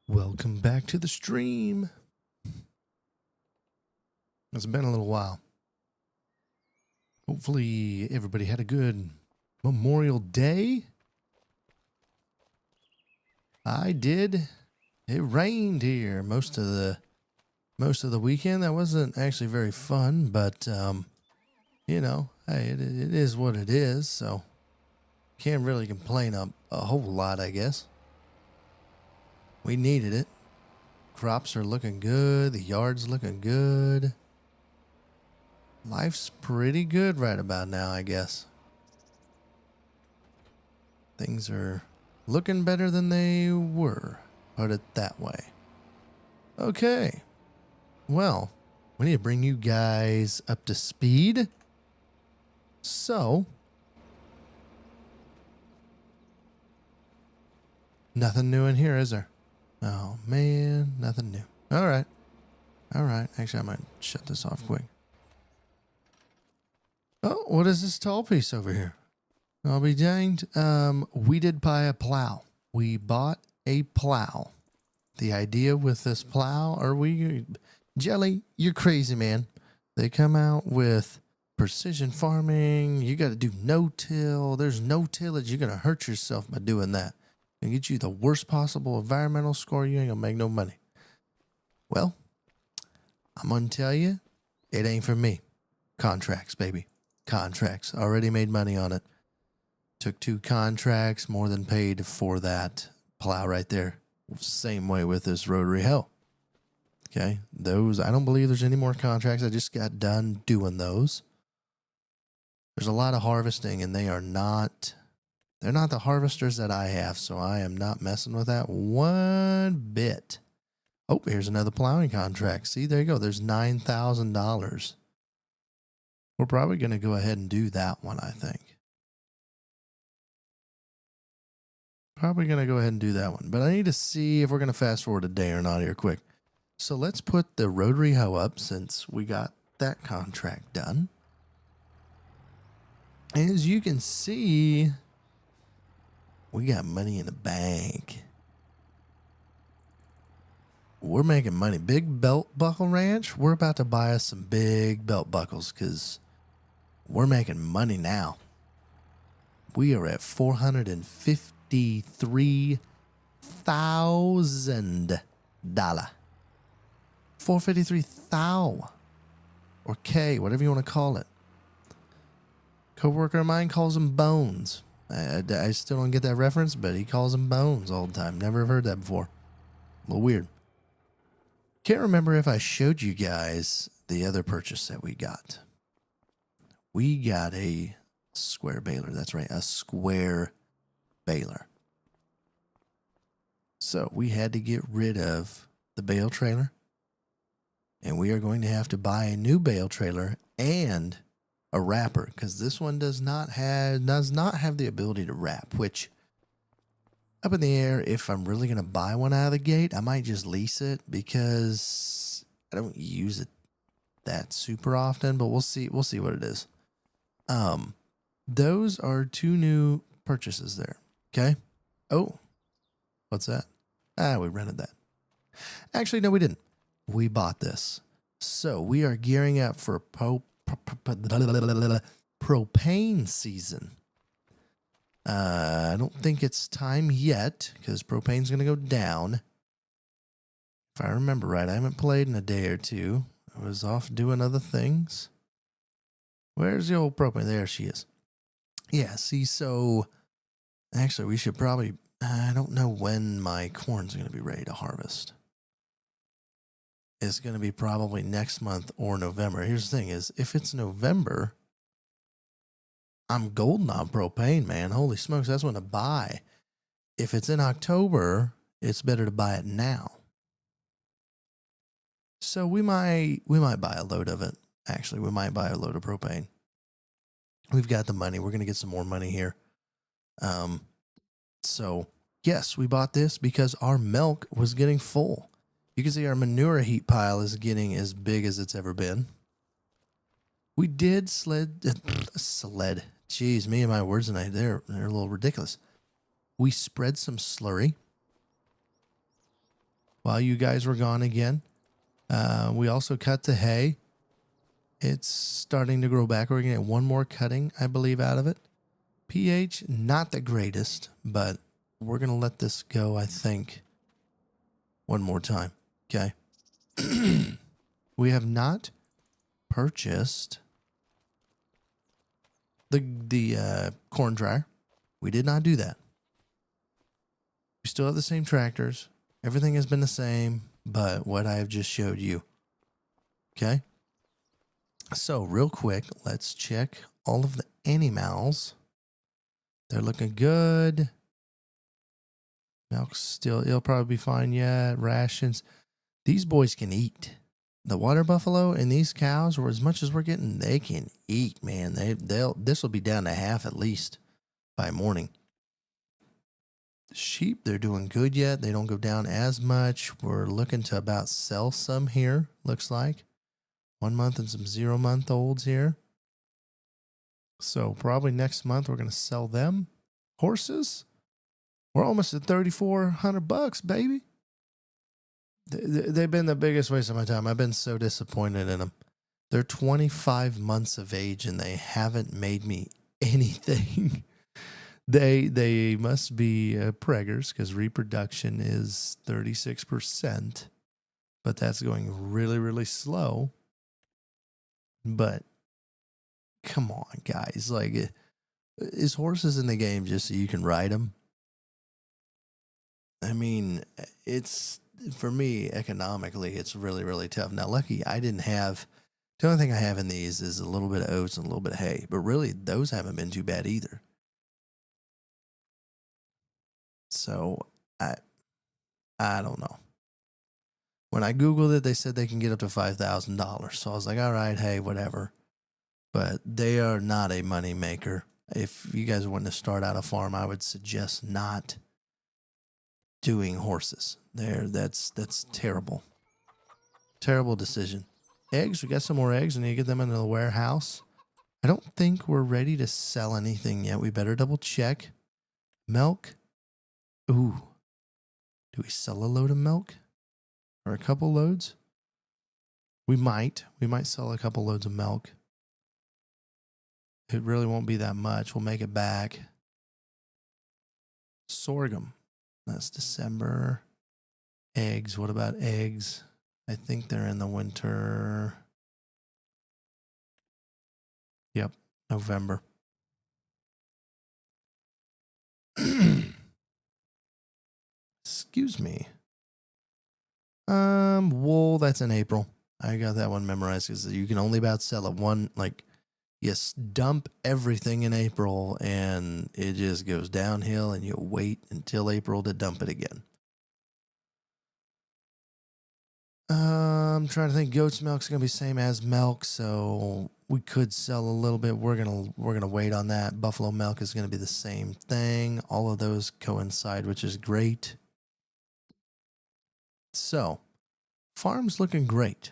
Welcome back to the stream. It's been a little while. Hopefully everybody had a good Memorial Day. I did. It rained here most of the weekend. That wasn't actually very fun, but you know, hey, it is what it is, so can't really complain a whole lot, I guess. We needed it. Crops are looking good. The yard's looking good. Life's pretty good right about now, I guess. Things are looking better than they were, put it that way. Okay. Well, we need to bring you guys up to speed. So, nothing new in here, is there? Oh, man, nothing new. All right. Actually, I might shut this off quick. Oh, what is this tall piece over here? I'll be danged. We did buy a plow. We bought a plow. The idea with this plow, Jelly, you're crazy, man. They come out with precision farming. You got to do no-till. There's no tillage. You're going to hurt yourself by doing that. And get you the worst possible environmental score. You ain't going to make no money. Well, I'm going to tell you, it ain't for me. Contracts, baby. Contracts. Already made money on it. Took 2 contracts, more than paid for that plow right there. Same way with this rotary hoe. Okay. Those, I don't believe there's any more contracts. I just got done doing those. There's a lot of harvesting and they're not the harvesters that I have. So I am not messing with that one bit. Oh, here's another plowing contract. See, there you go. There's $9,000. We're probably going to go ahead and do that one, I think. Probably going to go ahead and do that one. But I need to see if we're going to fast forward a day or not here quick. So let's put the rotary hoe up since we got that contract done. As you can see, we got money in the bank. We're making money. Big belt buckle ranch. We're about to buy us some big belt buckles because we're making money now. We are at $453,000. $453,000 or K, whatever you want to call it. Coworker of mine calls them bones. I still don't get that reference, but he calls them bones all the time. Never heard that before. A little weird. Can't remember if I showed you guys the other purchase that we got. We got a square baler. That's right, a square baler. So we had to get rid of the bale trailer. And we are going to have to buy a new bale trailer and a wrapper because this one does not have the ability to wrap, which up in the air. If I'm really going to buy one out of the gate, I might just lease it because I don't use it that super often, but we'll see what it is. Those are 2 new purchases there. Okay. Oh, what's that? We rented that. Actually, no, we didn't. We bought this. So we are gearing up for propane season. I don't think it's time yet because propane's going to go down. If I remember right, I haven't played in a day or 2. I was off doing other things. Where's the old propane? There she is. Yeah, see, so actually we should probably, I don't know when my corn's going to be ready to harvest. It's going to be probably next month or November. Here's the thing is, if it's November, I'm golden on propane, man. Holy smokes, that's when to buy. If it's in October, it's better to buy it now. So we might buy a load of it. Actually, we might buy a load of propane. We've got the money. We're going to get some more money here. So yes, we bought this because our milk was getting full. You can see our manure heat pile is getting as big as it's ever been. We did sled. Jeez, me and my words tonight, they're a little ridiculous. We spread some slurry while you guys were gone again. We also cut the hay. It's starting to grow back. We're going to get one more cutting, I believe, out of it. pH, not the greatest, but we're going to let this go, I think, one more time. Okay. We have not purchased the corn dryer. We did not do that. We still have the same tractors. Everything has been the same, but what I have just showed you. Okay. So real quick, let's check all of the animals. They're looking good. Milk's still, it'll probably be fine yet. Rations. These boys can eat. The water buffalo and these cows, or as much as we're getting, they can eat, man. This will be down to half at least by morning. Sheep, they're doing good yet. They don't go down as much. We're looking to about sell some here, looks like. 1 month and some 0 month olds here. So probably next month we're going to sell them. Horses, we're almost at $3,400, baby. They've been the biggest waste of my time. I've been so disappointed in them. They're 25 months of age and they haven't made me anything. They must be preggers because reproduction is 36%, but that's going really, really slow. But come on, guys. Like, is horses in the game just so you can ride them? I mean, it's, for me, economically, it's really, really tough. Now, lucky I didn't have, the only thing I have in these is a little bit of oats and a little bit of hay. But really, those haven't been too bad either. So, I don't know. When I Googled it, they said they can get up to $5,000. So I was like, all right, hey, whatever. But they are not a money maker. If you guys want to start out a farm, I would suggest not doing horses. That's terrible. Terrible decision. Eggs, we got some more eggs. I need to get them into the warehouse. I don't think we're ready to sell anything yet. We better double check. Milk. Ooh. Do we sell a load of milk? Or a couple loads? We might. We might sell a couple loads of milk. It really won't be that much. We'll make it back. Sorghum. That's December. Eggs. What about eggs? I think they're in the winter. Yep. November. Excuse me. Wool, that's in April. I got that one memorized because you can only about sell it one, like, yes, dump everything in April and it just goes downhill and you wait until April to dump it again. I'm trying to think. Goat's milk's gonna be same as milk, so we could sell a little bit. We're gonna wait on that. Buffalo milk is gonna be the same thing. All of those coincide, which is great. So, farm's looking great.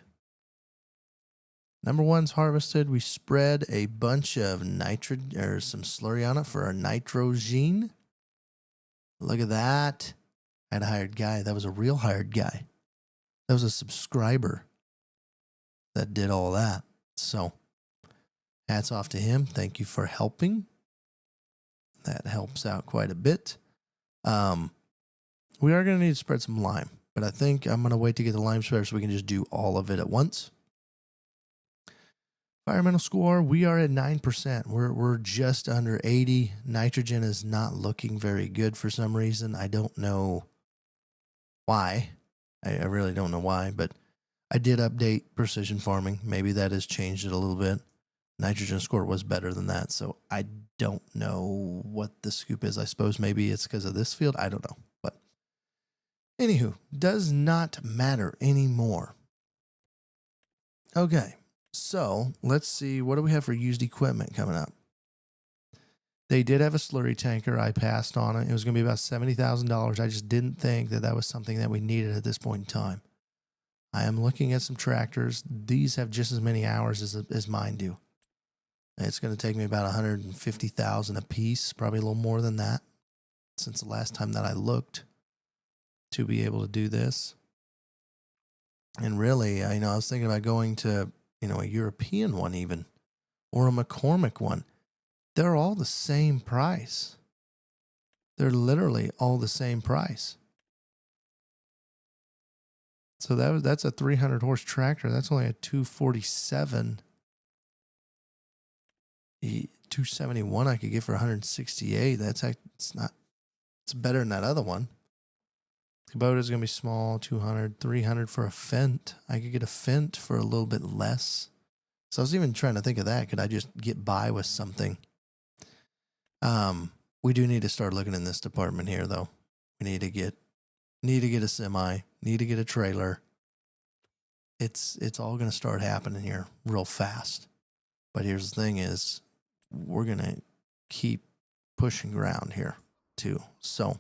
Number one's harvested. We spread a bunch of nitrogen or some slurry on it for our nitrogen. Look at that. I had a hired guy. That was a real hired guy. That was a subscriber that did all that. So, hats off to him. Thank you for helping. That helps out quite a bit. We are going to need to spread some lime, but I think I'm going to wait to get the lime spread so we can just do all of it at once. Environmental score, we are at 9%. We're just under 80. Nitrogen is not looking very good for some reason. I don't know why. I really don't know why, but I did update precision farming. Maybe that has changed it a little bit. Nitrogen score was better than that, so I don't know what the scoop is. I suppose maybe it's because of this field. I don't know, but anywho, does not matter anymore. Okay. So let's see, what do we have for used equipment coming up? They did have a slurry tanker. I passed on it. It was going to be about $70,000. I just didn't think that that was something that we needed at this point in time. I am looking at some tractors. These have just as many hours as mine do. It's going to take me about 150,000 a piece, probably a little more than that since the last time that I looked to be able to do this. And really, I know I was thinking about going to, a European one even, or a McCormick one. They're all the same price. They're literally all the same price. So that's a 300 horse tractor. That's only a 247. The 271 I could get for 168. It's better than that other one. Kubota's going to be small, 200, 300 for a Fendt. I could get a Fendt for a little bit less. So I was even trying to think of that. Could I just get by with something? We do need to start looking in this department here, though. We need to get a semi, need to get a trailer. It's all going to start happening here real fast. But here's the thing is, we're going to keep pushing ground here too. So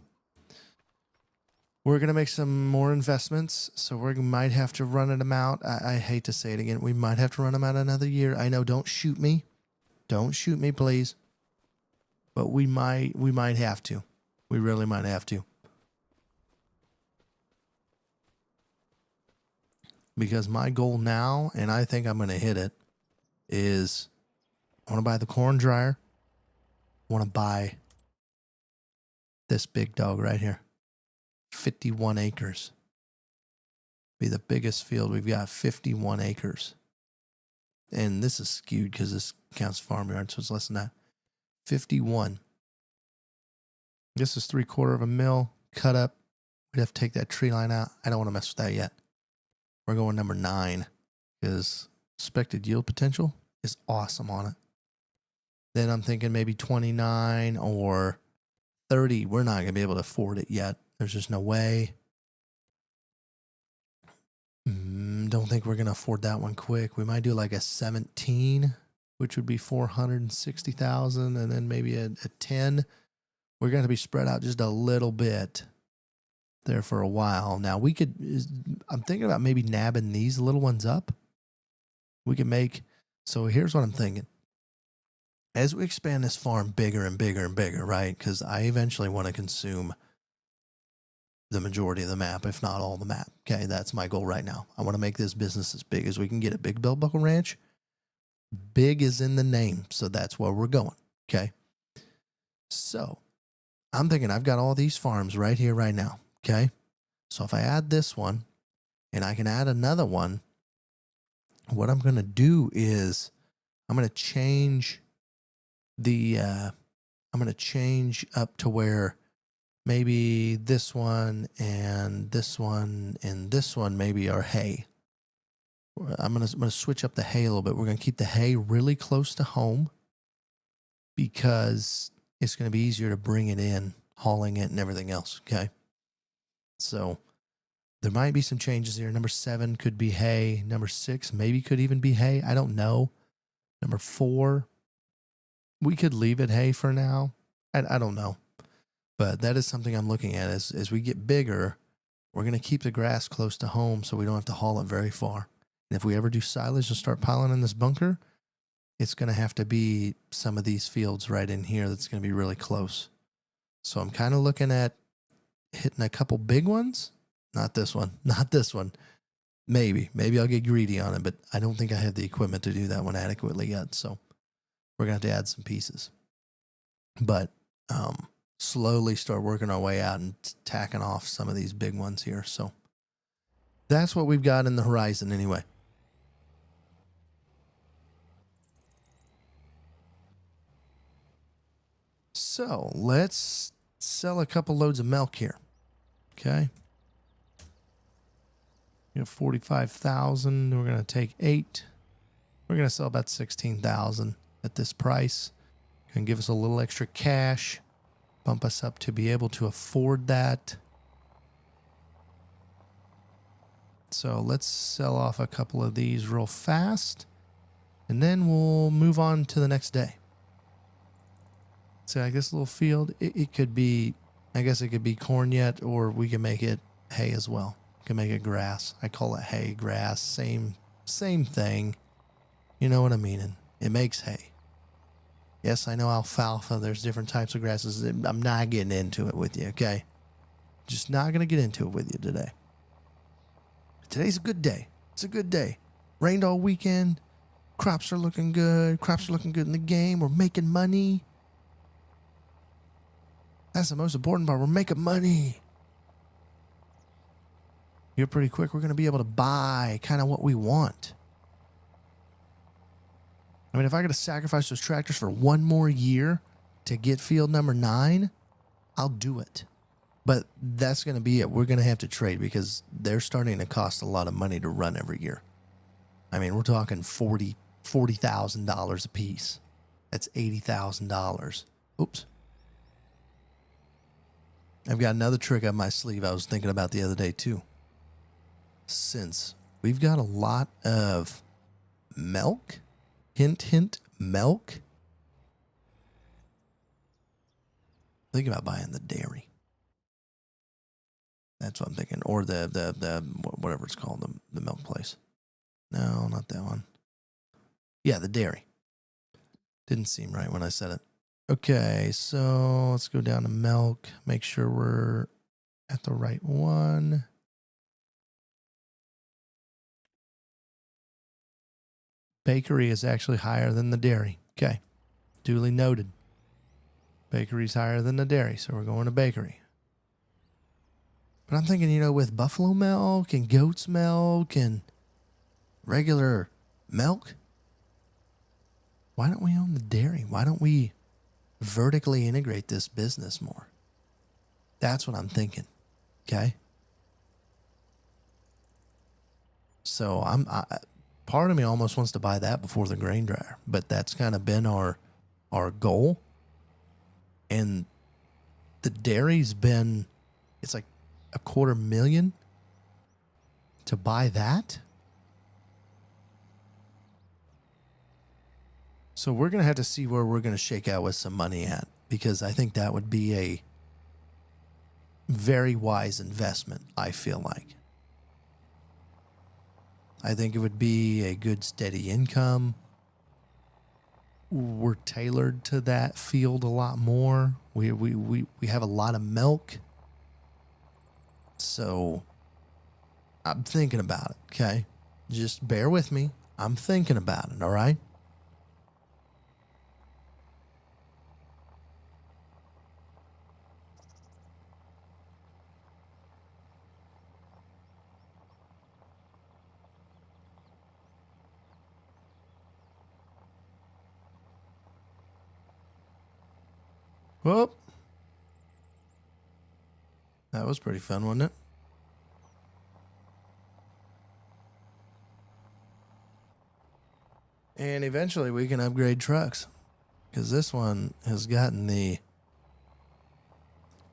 we're going to make some more investments. So we might have to run them out. I hate to say it again. We might have to run them out another year. I know, don't shoot me. Don't shoot me, please. But we might have to. We really might have to. Because my goal now, and I think I'm going to hit it, is I want to buy the corn dryer. I want to buy this big dog right here. 51 acres. Be the biggest field we've got, 51 acres. And this is skewed because this counts farmyard, so it's less than that. 51. This is 3/4 mil cut up. We'd have to take that tree line out. I don't want to mess with that yet. We're going number 9 because expected yield potential is awesome on it. Then I'm thinking maybe 29 or 30. We're not going to be able to afford it yet. There's just no way. Don't think we're going to afford that one quick. We might do like a 17, which would be 460,000, and then maybe a 10. We're going to be spread out just a little bit there for a while. Now I'm thinking about maybe nabbing these little ones up. We can make, so here's what I'm thinking. As we expand this farm bigger and bigger and bigger, right? Because I eventually want to consume the majority of the map, if not all the map. Okay, that's my goal right now. I want to make this business as big as we can get it. Big Belt Buckle Ranch, big is in the name, so that's where we're going. Okay, so I'm thinking I've got all these farms right here, right now. Okay, so if I add this one, and I can add another one, what I'm going to do is I'm going to change I'm going to change up to where maybe this one and this one and this one maybe are hay. I'm going to switch up the hay a little bit. We're going to keep the hay really close to home because it's going to be easier to bring it in, hauling it and everything else. Okay. So there might be some changes here. Number 7 could be hay. Number 6 maybe could even be hay. I don't know. Number 4, we could leave it hay for now. I don't know. But that is something I'm looking at. As we get bigger, we're going to keep the grass close to home so we don't have to haul it very far. And if we ever do silage and start piling in this bunker, it's going to have to be some of these fields right in here that's going to be really close. So I'm kind of looking at hitting a couple big ones. Not this one. Not this one. Maybe I'll get greedy on it, but I don't think I have the equipment to do that one adequately yet. So we're going to have to add some pieces. But slowly start working our way out and tacking off some of these big ones here. So that's what we've got in the horizon anyway. So let's sell a couple loads of milk here. Okay. We have 45,000. We're going to take 8. We're going to sell about 16,000 at this price. Going to give us a little extra cash. Bump us up to be able to afford that. So let's sell off a couple of these real fast. And then we'll move on to the next day. So like this little field, it could be, I guess it could be corn yet, or we can make it hay as well. We can make it grass. I call it hay, grass, same thing. You know what I mean? It makes hay. Yes, I know alfalfa. There's different types of grasses. I'm not getting into it with you, okay? Just not going to get into it with you today. Today's a good day. It's a good day. Rained all weekend. Crops are looking good. Crops are looking good in the game. We're making money. That's the most important part. We're making money. Here pretty quick, we're going to be able to buy kind of what we want. I mean, if I got to sacrifice those tractors for one more year to get field number 9, I'll do it. But that's going to be it. We're going to have to trade because they're starting to cost a lot of money to run every year. I mean, we're talking $40,000 a piece. That's $80,000. Oops. I've got another trick up my sleeve I was thinking about the other day too. Since we've got a lot of milk, hint, hint, milk, think about buying the dairy. That's what I'm thinking. Or the whatever it's called, the milk place. No, not that one. Yeah, the dairy. Didn't seem right when I said it. Okay, so let's go down to milk. Make sure we're at the right one. Bakery is actually higher than the dairy. Okay, duly noted. Bakery's higher than the dairy, so we're going to bakery. But I'm thinking, with buffalo milk and goat's milk and regular milk, why don't we own the dairy? Why don't we vertically integrate this business more? That's what I'm thinking. Okay. So part of me almost wants to buy that before the grain dryer, but that's kind of been our goal. And the dairy's been, it's like $250,000 to buy that. So we're going to have to see where we're going to shake out with some money at, because I think that would be a very wise investment, I feel like. I think it would be a good steady income. We're tailored to that field a lot more. We have a lot of milk. So I'm thinking about it, okay? Just bear with me. I'm thinking about it, all right? Whoop. That was pretty fun, wasn't it? And eventually we can upgrade trucks, because this one has gotten the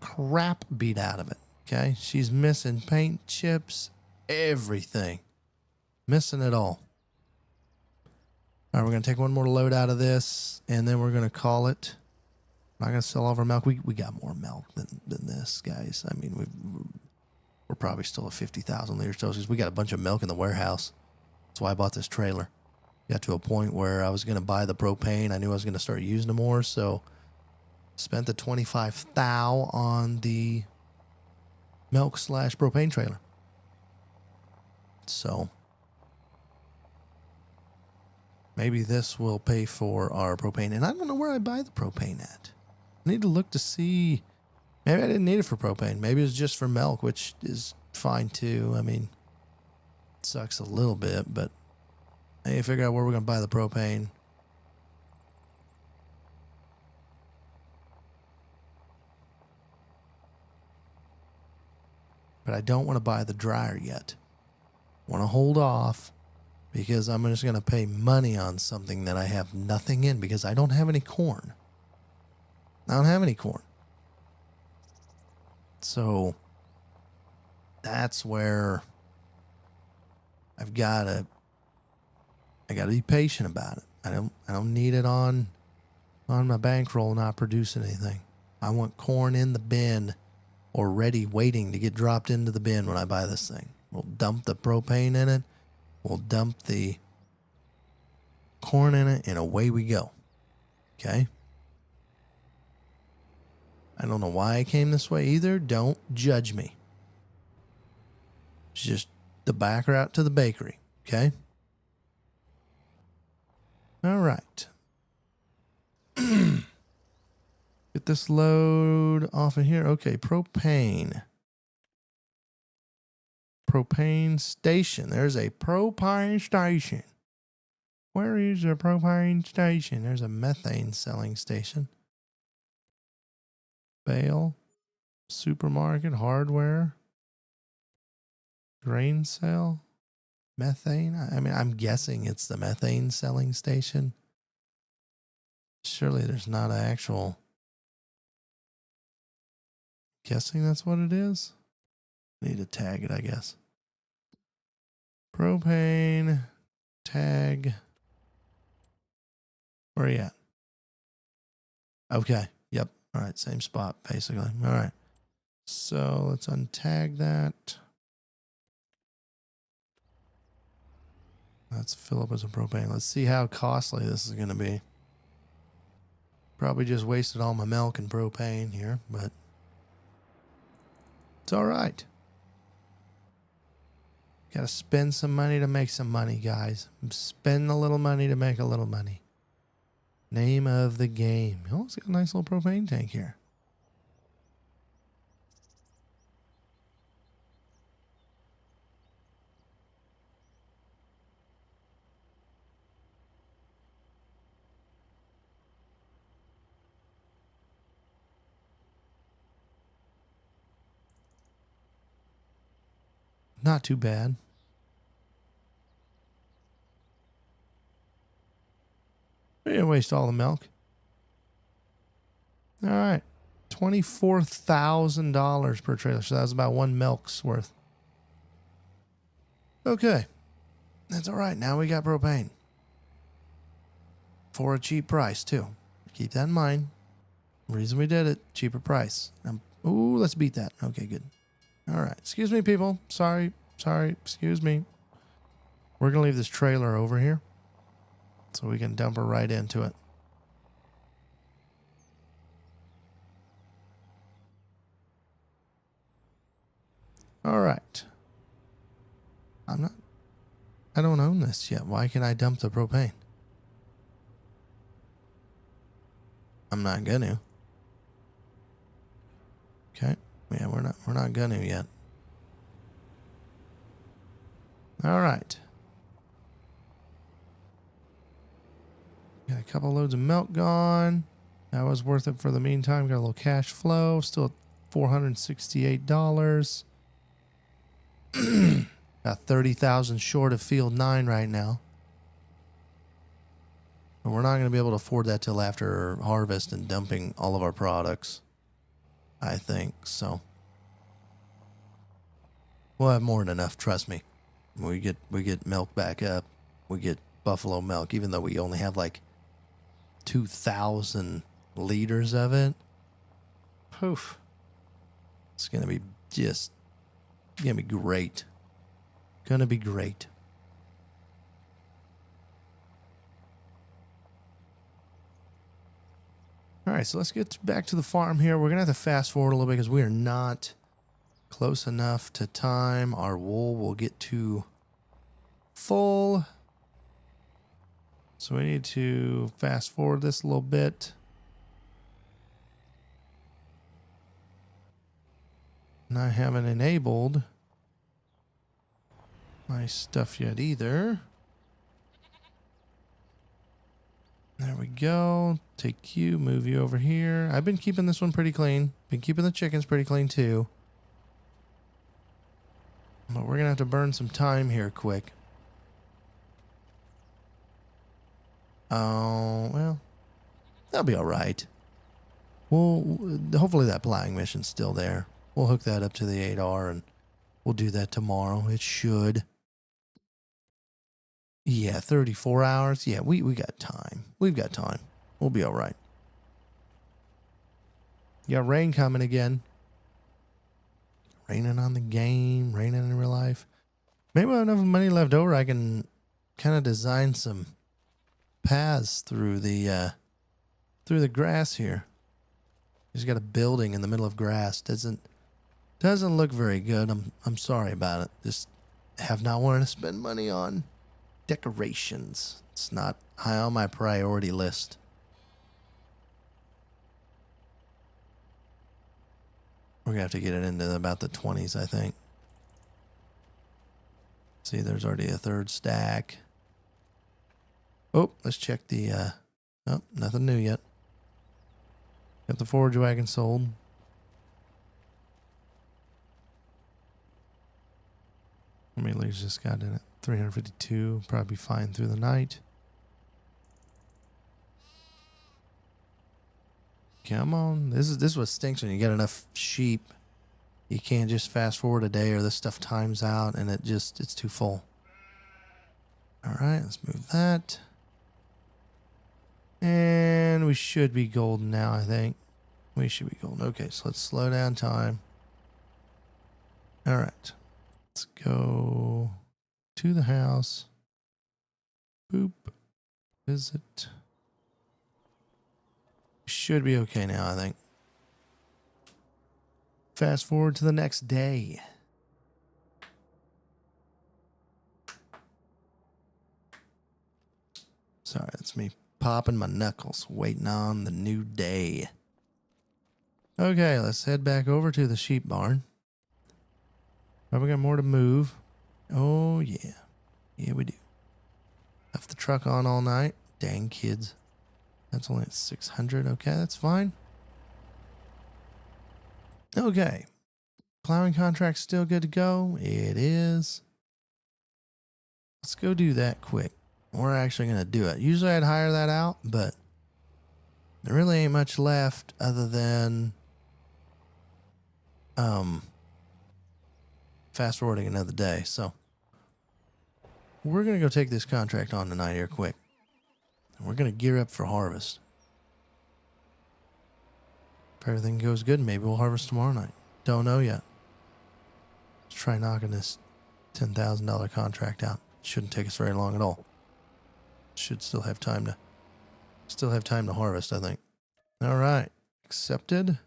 crap beat out of it. Okay. She's missing paint chips, everything. Missing it all. All right. We're going to take one more load out of this, and then we're going to call it. I'm not going to sell all of our milk. We got more milk than this, guys. I mean, we're probably still at 50,000 liters toasters. We got a bunch of milk in the warehouse. That's why I bought this trailer. Got to a point where I was going to buy the propane. I knew I was going to start using it more, so spent the 25,000 on the milk / propane trailer. So maybe this will pay for our propane. And I don't know where I buy the propane at. I need to look to see. Maybe I didn't need it for propane. Maybe it was just for milk, which is fine too. I mean, it sucks a little bit, but I need to figure out where we're going to buy the propane. But I don't want to buy the dryer yet. I want to hold off, because I'm just going to pay money on something that I have nothing in, because I don't have any corn. I don't have any corn. So that's where I gotta be patient about it. I don't need it on my bankroll not producing anything. I want corn in the bin or ready, waiting to get dropped into the bin when I buy this thing. We'll dump the propane in it. We'll dump the corn in it, and away we go. Okay? I don't know why I came this way either. Don't judge me. It's just the back route to the bakery. Okay. All right. Get this load off of here. Okay, propane. Propane station. There's a propane station. Where is the propane station? There's a methane selling station. Bale. Supermarket. Hardware. Grain sale. Methane. I mean, I'm guessing it's the methane selling station. Surely there's not an actual... Guessing that's what it is? Need to tag it, I guess. Propane. Tag. Where are you at? Okay. Yep. All right. Same spot, basically. All right. So let's untag that. Let's fill up with some propane. Let's see how costly this is going to be. Probably just wasted all my milk and propane here, but it's all right. Got to spend some money to make some money, guys. Spend a little money to make a little money. Name of the game. Oh, it's got a nice little propane tank here. Not too bad. We didn't waste all the milk. All right. $24,000 per trailer. So that was about one milk's worth. Okay. That's all right. Now we got propane. For a cheap price, too. Keep that in mind. The reason we did it, cheaper price. Ooh, let's beat that. Okay, good. All right. Excuse me, people. Sorry. Excuse me. We're going to leave this trailer over here so we can dump her right into it. All right. I don't own this yet. Why can I dump the propane? I'm not gonna. Okay. Yeah, we're not gonna yet. All right. Got a couple loads of milk gone. That was worth it for the meantime. Got a little cash flow. Still at $468. Got 30,000 short of field 9 right now. But we're not going to be able to afford that till after harvest and dumping all of our products, I think. So we'll have more than enough, trust me. We get milk back up. We get buffalo milk, even though we only have like 2,000 liters of it. Poof. It's going to be great. Gonna be great. All right, so let's get back to the farm here. We're gonna have to fast forward a little bit because we are not close enough to time. Our wool will get to full. So we need to fast forward this a little bit. And I haven't enabled my stuff yet either. There we go. Take you, move you over here. I've been keeping this one pretty clean. Been keeping the chickens pretty clean too. But we're gonna have to burn some time here quick. Oh, well, that'll be all right. Well, hopefully that plowing mission's still there. We'll hook that up to the 8R and we'll do that tomorrow. It should. Yeah, 34 hours. Yeah, we got time. We've got time. We'll be all right. You got rain coming again. Raining on the game, raining in real life. Maybe I have enough money left over. I can kind of design some paths through the grass here. Just got a building in the middle of grass. Doesn't look very good. I'm sorry about it. Just have not wanted to spend money on decorations. It's not high on my priority list. We're gonna have to get it into about the 20s, I think. See, there's already a third stack. Oh, let's check the, oh, nothing new yet. Got the forage wagon sold. How many leaves just got in it? 352, probably fine through the night. Come on. This is what stinks when you get enough sheep. You can't just fast forward a day or this stuff times out and it's too full. All right, let's move that. And we should be golden now, I think. We should be golden. Okay, so let's slow down time. All right. Let's go to the house. Boop. Visit. Should be okay now, I think. Fast forward to the next day. Sorry, that's me popping my knuckles, waiting on the new day. Okay, let's head back over to the sheep barn. Probably got more to move. Oh, yeah. Yeah, we do. Left the truck on all night. Dang kids. That's only at 600. Okay, that's fine. Okay. Plowing contract's still good to go. It is. Let's go do that quick. We're actually going to do it. Usually I'd hire that out, but there really ain't much left other than fast forwarding another day. So we're going to go take this contract on tonight here quick. And we're going to gear up for harvest. If everything goes good, maybe we'll harvest tomorrow night. Don't know yet. Let's try knocking this $10,000 contract out. Shouldn't take us very long at all. Should still have time to harvest, I think. All right. Accepted.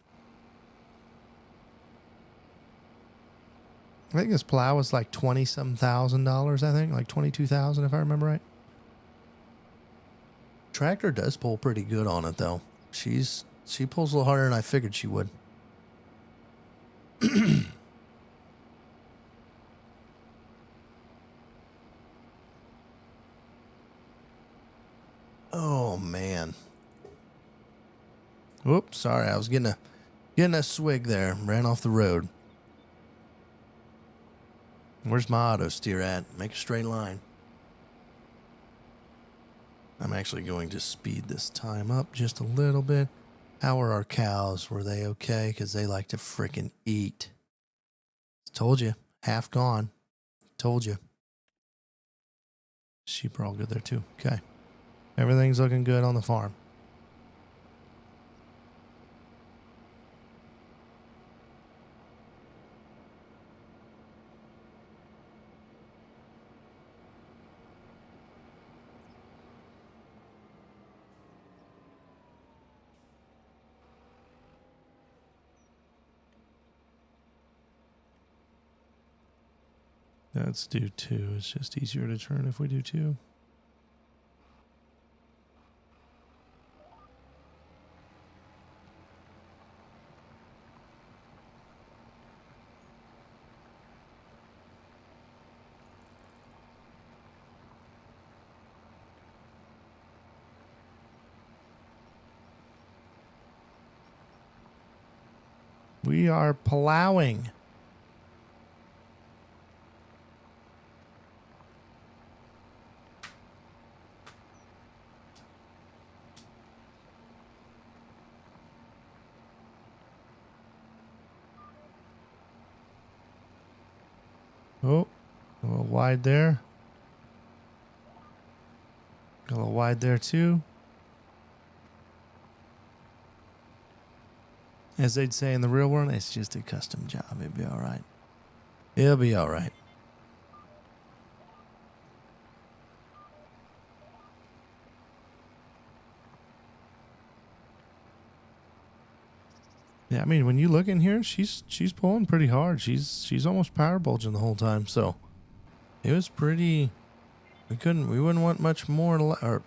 I think this plow was like $20-some thousand, I think. Like $22,000 if I remember right. Tractor does pull pretty good on it though. She pulls a little harder than I figured she would. Oh man. Whoops, sorry. I was getting a swig there. Ran off the road. Where's my auto steer at? Make a straight line. I'm actually going to speed this time up just a little bit. How are our cows? Were they okay? Because they like to frickin' eat. Told you. Half gone. Told you. Sheep are all good there too. Okay. Everything's looking good on the farm. Let's do 2. It's just easier to turn if we do 2. We are plowing. Oh, a little wide there. A little wide there too. As they'd say in the real world, it's just a custom job. It'll be all right. It'll be all right. Yeah, I mean, when you look in here, she's pulling pretty hard. She's almost power bulging the whole time. So It was pretty. We wouldn't want much more or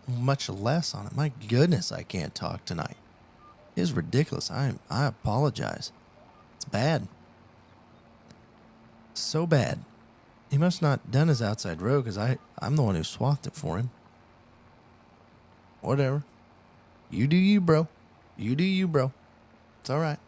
much less on it. My goodness, I can't talk tonight. It is ridiculous. I apologize. It's bad. So bad. He must not done his outside road because I'm the one who swathed it for him. Whatever. You do you, bro. You do you, bro. It's all right.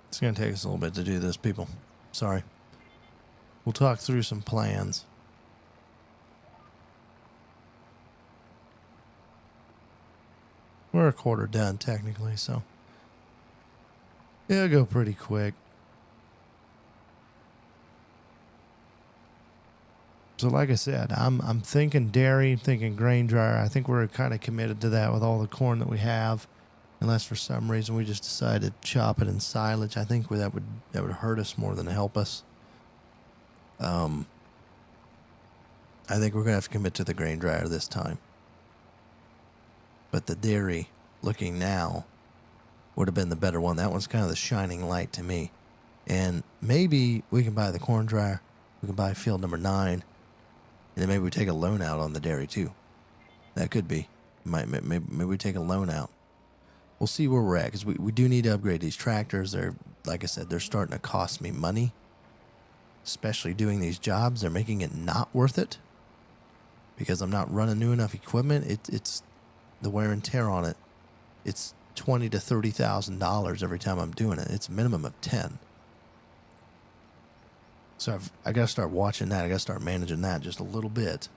It's going to take us a little bit to do this, people. Sorry. We'll talk through some plans. We're a quarter done, technically, so it'll go pretty quick. So like I said, I'm thinking dairy, thinking grain dryer. I think we're kind of committed to that with all the corn that we have. Unless for some reason we just decide to chop it in silage. I think that would hurt us more than help us. I think we're going to have to commit to the grain dryer this time. But the dairy, looking now, would have been the better one. That one's kind of the shining light to me. And maybe we can buy the corn dryer. We can buy field number 9. And then maybe we take a loan out on the dairy too. That could be. Maybe we take a loan out. We'll see where we're at, because we do need to upgrade these tractors. They're, like I said, they're starting to cost me money. Especially doing these jobs. They're making it not worth it. Because I'm not running new enough equipment. It's the wear and tear on it. It's $20,000 to $30,000 every time I'm doing it. It's a minimum of 10. So I got to start watching that. I got to start managing that just a little bit.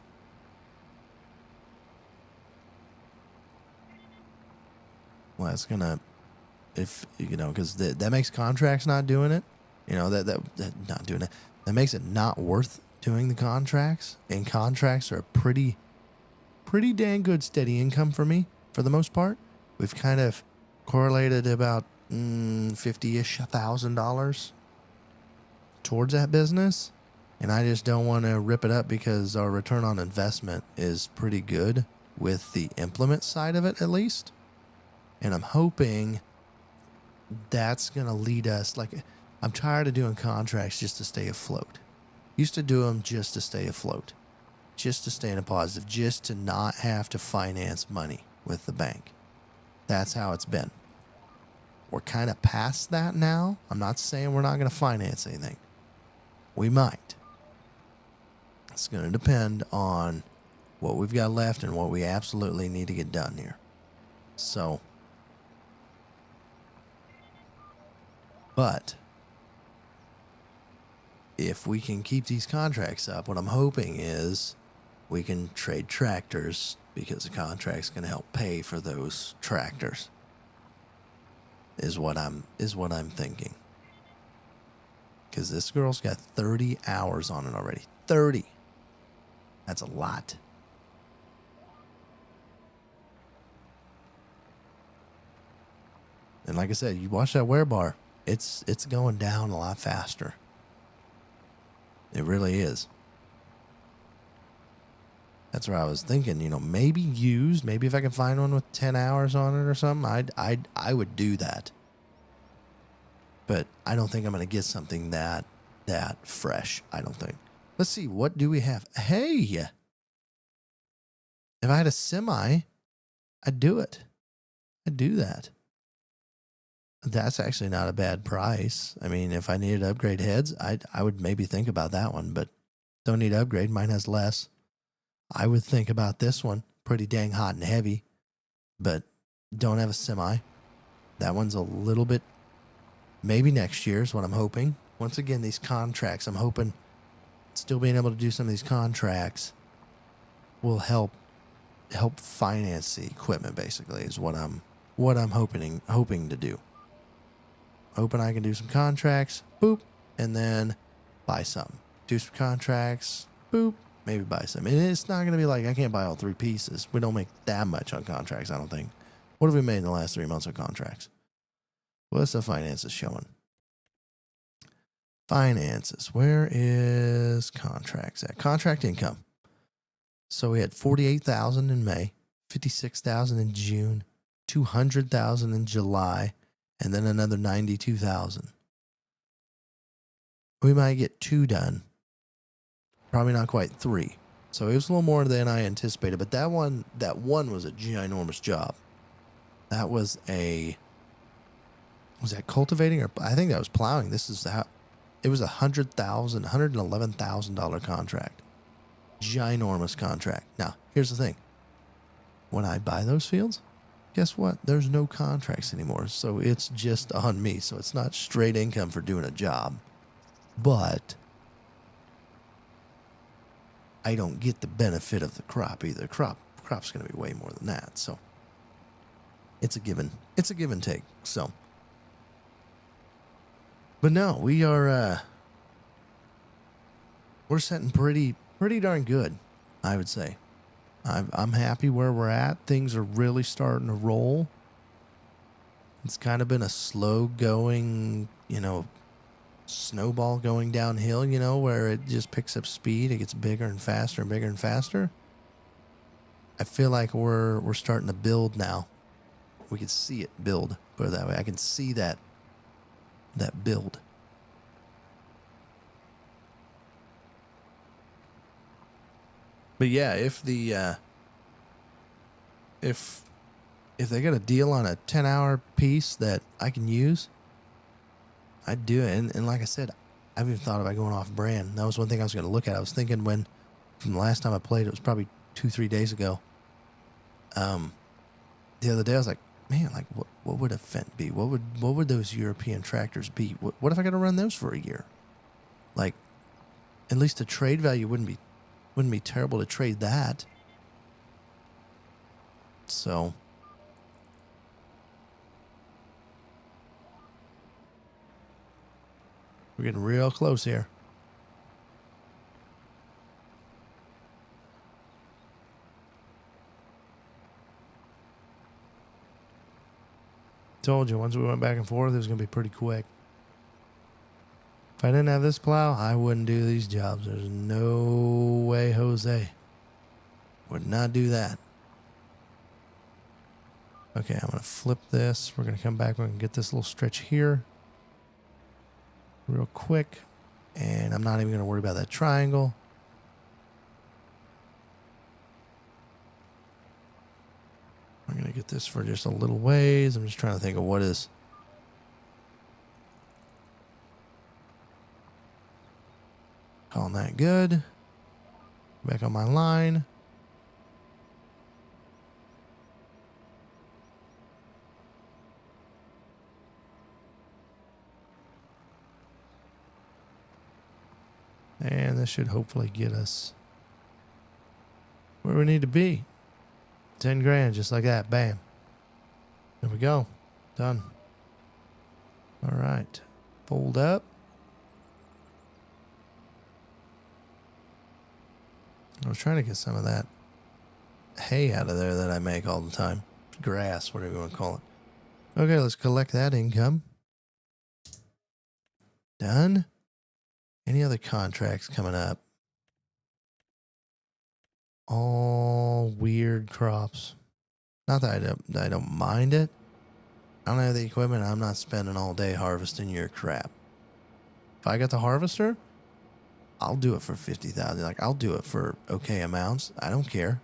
Well, it's gonna, if you know, because that makes contracts not doing it. You know that not doing it. That makes it not worth doing the contracts. And contracts are a pretty dang good steady income for me for the most part. We've kind of correlated about $50,000-ish towards that business, and I just don't want to rip it up because our return on investment is pretty good with the implement side of it, at least. And I'm hoping that's going to lead us. Like, I'm tired of doing contracts just to stay afloat. Used to do them just to stay afloat, just to stay in a positive, just to not have to finance money with the bank. That's how it's been. We're kind of past that now. I'm not saying we're not going to finance anything. We might. It's going to depend on what we've got left and what we absolutely need to get done here. So, but if we can keep these contracts up, what I'm hoping is we can trade tractors, because the contract's going to help pay for those tractors. Is what I'm thinking. Because this girl's got 30 hours on it already. 30. That's a lot. And like I said, you watch that wear bar. It's going down a lot faster. It really is. That's where I was thinking, you know, maybe used. Maybe if I can find one with 10 hours on it or something, I would do that. But I don't think I'm going to get something that fresh. I don't think. Let's see. What do we have? Hey, if I had a semi, I'd do it. I'd do that. That's actually not a bad price. I mean, if I needed to upgrade heads, I would maybe think about that one, but don't need to upgrade. Mine has less. I would think about this one. Pretty dang hot and heavy, but don't have a semi. That one's a little bit, maybe next year is what I'm hoping. Once again, these contracts, I'm hoping still being able to do some of these contracts will help finance the equipment, basically, is what I'm hoping to do. Hoping I can do some contracts, boop, and then buy some. Do some contracts, boop, maybe buy some. And it's not going to be like I can't buy all 3 pieces. We don't make that much on contracts, I don't think. What have we made in the last 3 months of contracts? What's the finances showing? Finances. Where is contracts at? Contract income. So we had 48,000 in May, 56,000 in June, 200,000 in July, and then another 92,000. We might get 2 done. Probably not quite 3. So it was a little more than I anticipated, but that one was a ginormous job. That was that cultivating, or I think that was plowing. This is how it was $111,000 contract. Ginormous contract. Now, here's the thing. When I buy those fields, guess what? There's no contracts anymore. So it's just on me. So it's not straight income for doing a job. But I don't get the benefit of the crop either. Crop's going to be way more than that. So it's a given. It's a give and take. So, but no, we're setting pretty darn good, I would say. I'm happy where we're at. Things are really starting to roll. It's kind of been a slow going, snowball going downhill, where it just picks up speed. It gets bigger and faster and bigger and faster. I feel like we're starting to build now. We can see it build, put it that way. I can see that build. But yeah, if they got a deal on a 10-hour piece that I can use, I'd do it. And like I said, I've even thought about going off brand. That was one thing I was going to look at. I was thinking from the last time I played, it was probably 2-3 days ago. The other day I was like, man, like what would a Fent be? What would those European tractors be? What if I got to run those for a year? Like, at least the trade value wouldn't be terrible to trade that. So we're getting real close here. Told you, once we went back and forth, it was going to be pretty quick. If I didn't have this plow, I wouldn't do these jobs. There's no way Jose would not do that. Okay, I'm going to flip this. We're going to come back. We're going to get this little stretch here real quick. And I'm not even going to worry about that triangle. I'm going to get this for just a little ways. I'm just trying to think of what is... Calling that good. Back on my line. And this should hopefully get us where we need to be. 10 grand, just like that. Bam. There we go. Done. All right. Fold up. I was trying to get some of that hay out of there that I make all the time. Grass, whatever you want to call it. Okay, let's collect that income. Done. Any other contracts coming up? All weird crops. Not that I don't mind it. I don't have the equipment. I'm not spending all day harvesting your crap. If I got the harvester, I'll do it for 50,000. Like, I'll do it for okay amounts. I don't care.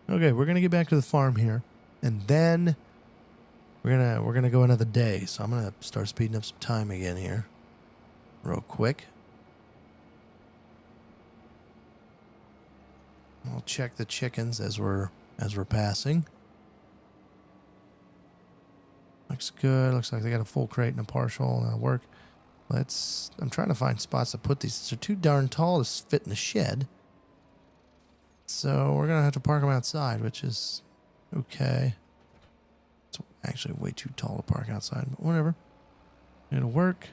Okay, we're gonna get back to the farm here, and then we're gonna go another day. So I'm gonna start speeding up some time again here, real quick. I'll check the chickens as we're passing. Looks good. Looks like they got a full crate and a partial. That'll work. I'm trying to find spots to put these. They're too darn tall to fit in the shed. So we're going to have to park them outside, which is okay. It's actually way too tall to park outside, but whatever. It'll work.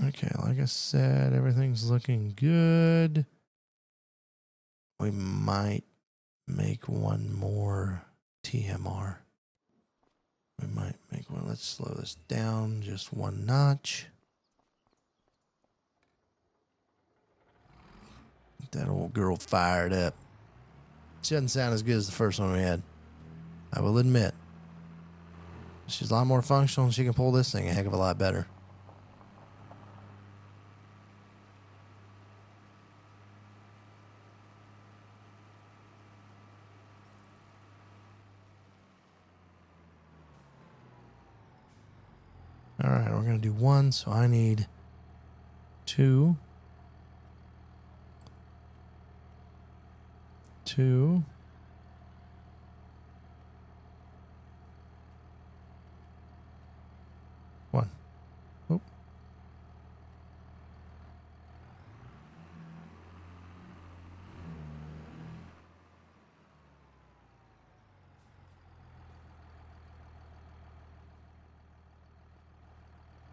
Okay, like I said, everything's looking good. We might make one more TMR. We might make one. Let's slow this down just one notch. Get that old girl fired up. She doesn't sound as good as the first one we had, I will admit. She's a lot more functional and she can pull this thing a heck of a lot better. All right, we're going to do one, so I need 2. 2. One. Oh.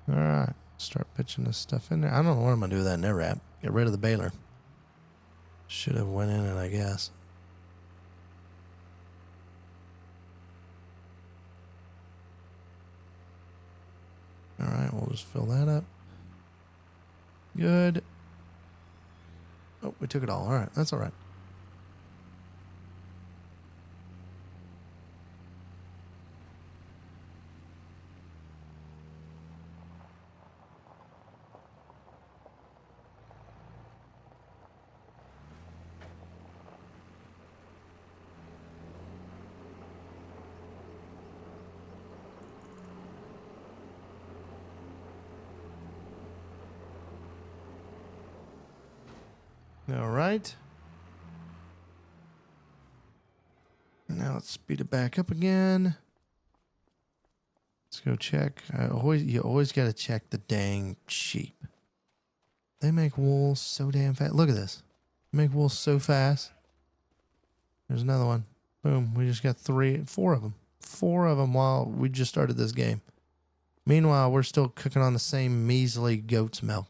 All right, start pitching this stuff in there. I don't know what I'm going to do with that net wrap. Get rid of the baler. Should have went in it, I guess. All right, we'll just fill that up. Good. Oh, we took it all. All right, that's all right. All right. Now let's speed it back up again. Let's go check. You always got to check the dang sheep. They make wool so damn fast. Look at this. They make wool so fast. There's another one. Boom. We just got 4 of them. 4 of them while we just started this game. Meanwhile, we're still cooking on the same measly goat's milk.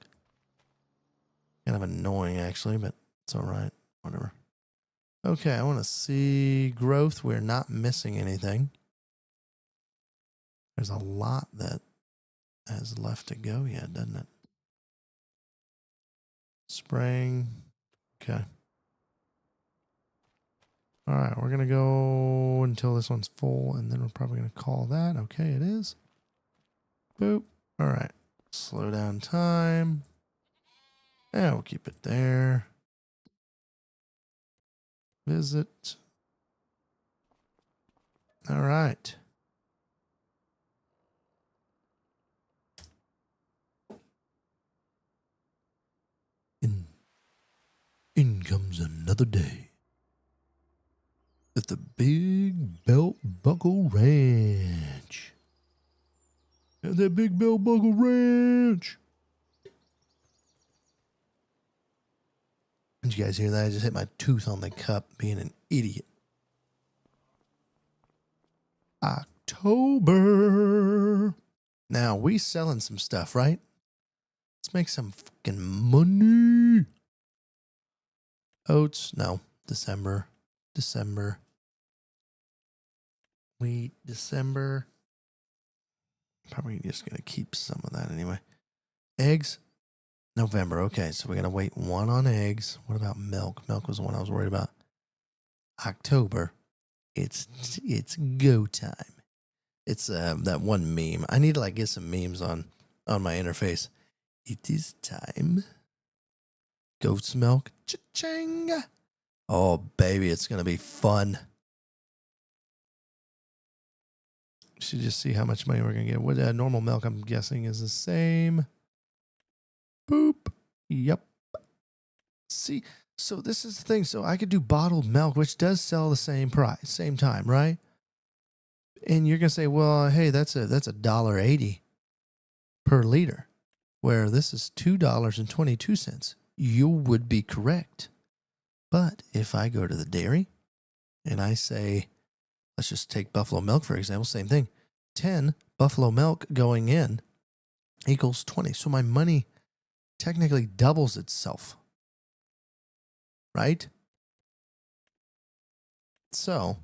Kind of annoying, actually, but it's all right. Whatever. Okay, I want to see growth. We're not missing anything. There's a lot that has left to go yet, doesn't it? Spraying. Okay. All right, we're going to go until this one's full, and then we're probably going to call that. Okay, it is. Boop. All right. Slow down time. Yeah, we'll keep it there. Visit. All right. In comes another day at the Big Belt Buckle Ranch. At that Big Belt Buckle Ranch. Did you guys hear that? I just hit my tooth on the cup being an idiot. October. Now, we selling some stuff, right? Let's make some fucking money. Oats, no. December. Wheat, December. Probably just going to keep some of that anyway. Eggs, November. Okay, so we're going to wait 1 on eggs. What about milk? Milk was the one I was worried about. October. It's go time. It's that one meme. I need to get some memes on my interface. It is time. Goat's milk. Cha-ching. Oh, baby, it's going to be fun. Should just see how much money we're going to get. What normal milk, I'm guessing, is the same. Boop. Yep. See, so this is the thing. So I could do bottled milk, which does sell the same price, same time, right? And you're going to say, well, hey, that's a $1.80 per liter, where this is $2.22. You would be correct. But if I go to the dairy and I say, let's just take buffalo milk, for example, same thing. 10 buffalo milk going in equals 20. So my money technically doubles itself, right? So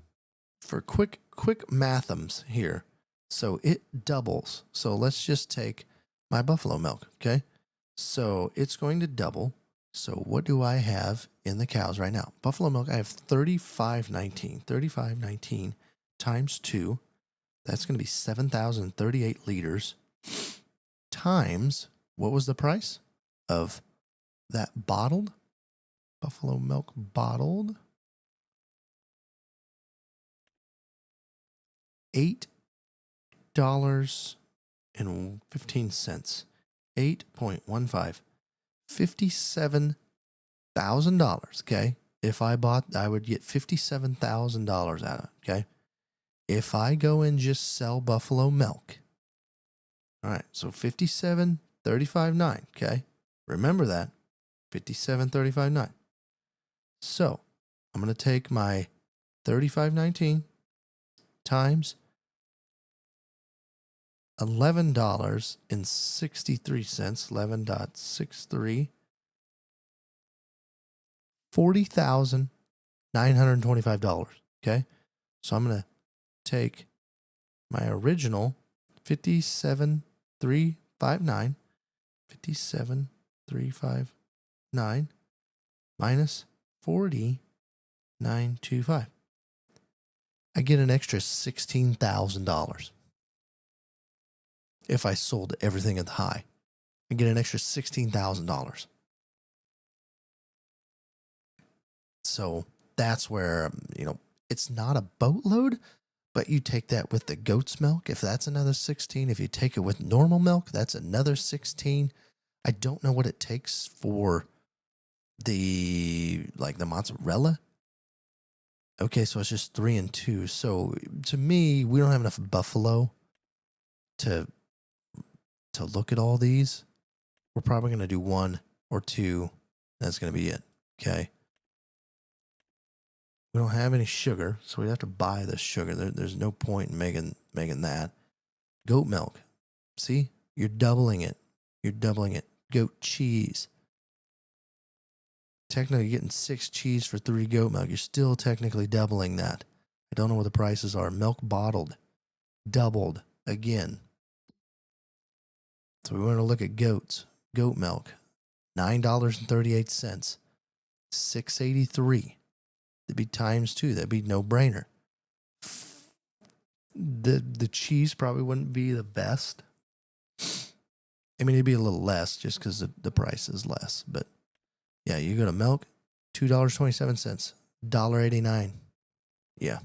for quick mathums here, so it doubles. So let's just take my buffalo milk, okay? So it's going to double. So what do I have in the cows right now? Buffalo milk, I have 3519. 3519 times 2, that's going to be 7,038 liters times, what was the price of that bottled? Buffalo milk bottled? $8.15. 8.15. $57,000. Okay. If I bought, I would get $57,000 out of it. Okay. If I go and just sell buffalo milk. All right. So 57,35.9. Okay. Remember that. 57,35.9. So I'm going to take my 35.19 times $11.63, 11.63, $40,925. Okay. So I'm going to take my original 57,359, 57,359 minus 40,925. I get an extra $16,000. If I sold everything at the high, I get an extra $16,000. So that's where, it's not a boatload, but you take that with the goat's milk. If that's another 16, if you take it with normal milk, that's another 16. I don't know what it takes for the mozzarella. Okay, so it's just 3 and 2. So to me, we don't have enough buffalo to look at all these. We're probably going to do 1 or 2. That's going to be it. Okay. We don't have any sugar, so we have to buy the sugar. There's no point in making that. Goat milk. See? You're doubling it. Goat cheese. Technically getting 6 cheese for 3 goat milk. You're still technically doubling that. I don't know what the prices are. Milk bottled. Doubled again. So we want to look at goats. Goat milk. $9.38. $6.83. That'd be times 2. That'd be no brainer. The cheese probably wouldn't be the best. I mean, it'd be a little less just because the price is less. But yeah, you go to milk, $2.27, $1.89. Yeah.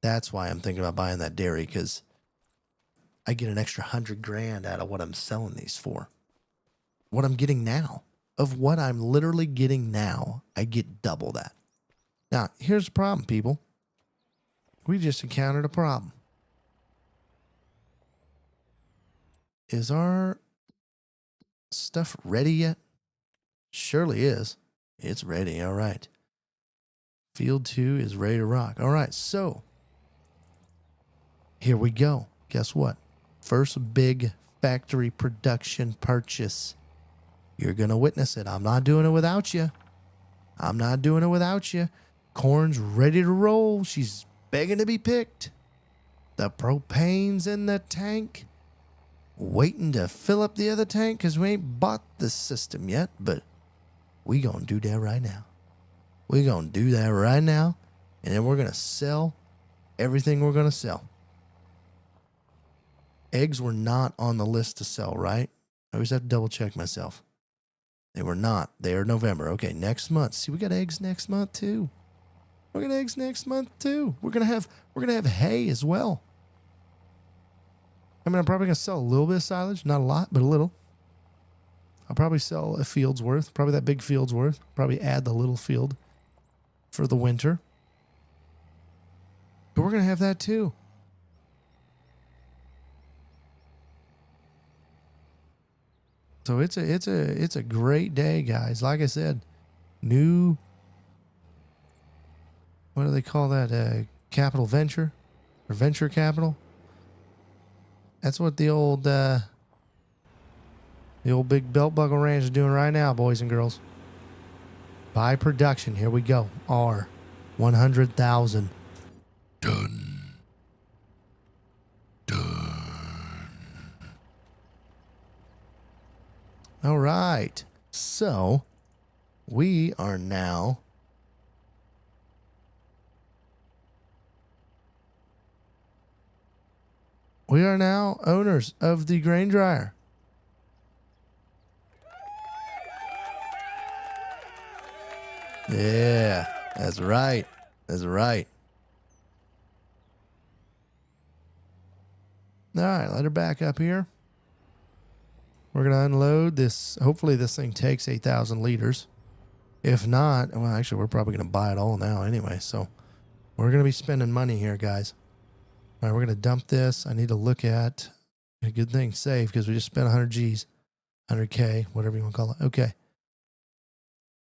That's why I'm thinking about buying that dairy, because I get an extra $100,000 out of what I'm selling these for. What I'm getting now. Of what I'm literally getting now, I get double that. Now, here's the problem, people. We just encountered a problem. Is our stuff ready yet? Surely is. It's ready. All right. Field 2 is ready to rock. All right. So, here we go. Guess what? First big factory production purchase. You're going to witness it. I'm not doing it without you. Corn's ready to roll. She's begging to be picked. The propane's in the tank. Waiting to fill up the other tank because we ain't bought the system yet, but we going to do that right now. And then we're going to sell everything we're going to sell. Eggs were not on the list to sell, right? I always have to double check myself. They were not. They are November. Okay, next month. See, we got eggs next month too. We're gonna have hay as well. I mean, I'm probably gonna sell a little bit of silage, not a lot, but a little. I'll probably sell a field's worth, probably that big field's worth. Probably add the little field for the winter. But we're gonna have that too. So it's a great day, guys. Like I said, new, what do they call that? Capital venture or venture capital. That's what the old big belt buckle ranch is doing right now, boys and girls. Buy production. Here we go. R 100,000. Done. All right. So we are now owners of the grain dryer. Yeah, that's right. That's right. All right, let her back up here. We're going to unload this. Hopefully this thing takes 8,000 liters. If not, well, actually, we're probably going to buy it all now anyway. So we're going to be spending money here, guys. All right, we're going to dump this. I need to look at a good thing safe because we just spent 100 G's, 100K, whatever you want to call it. Okay.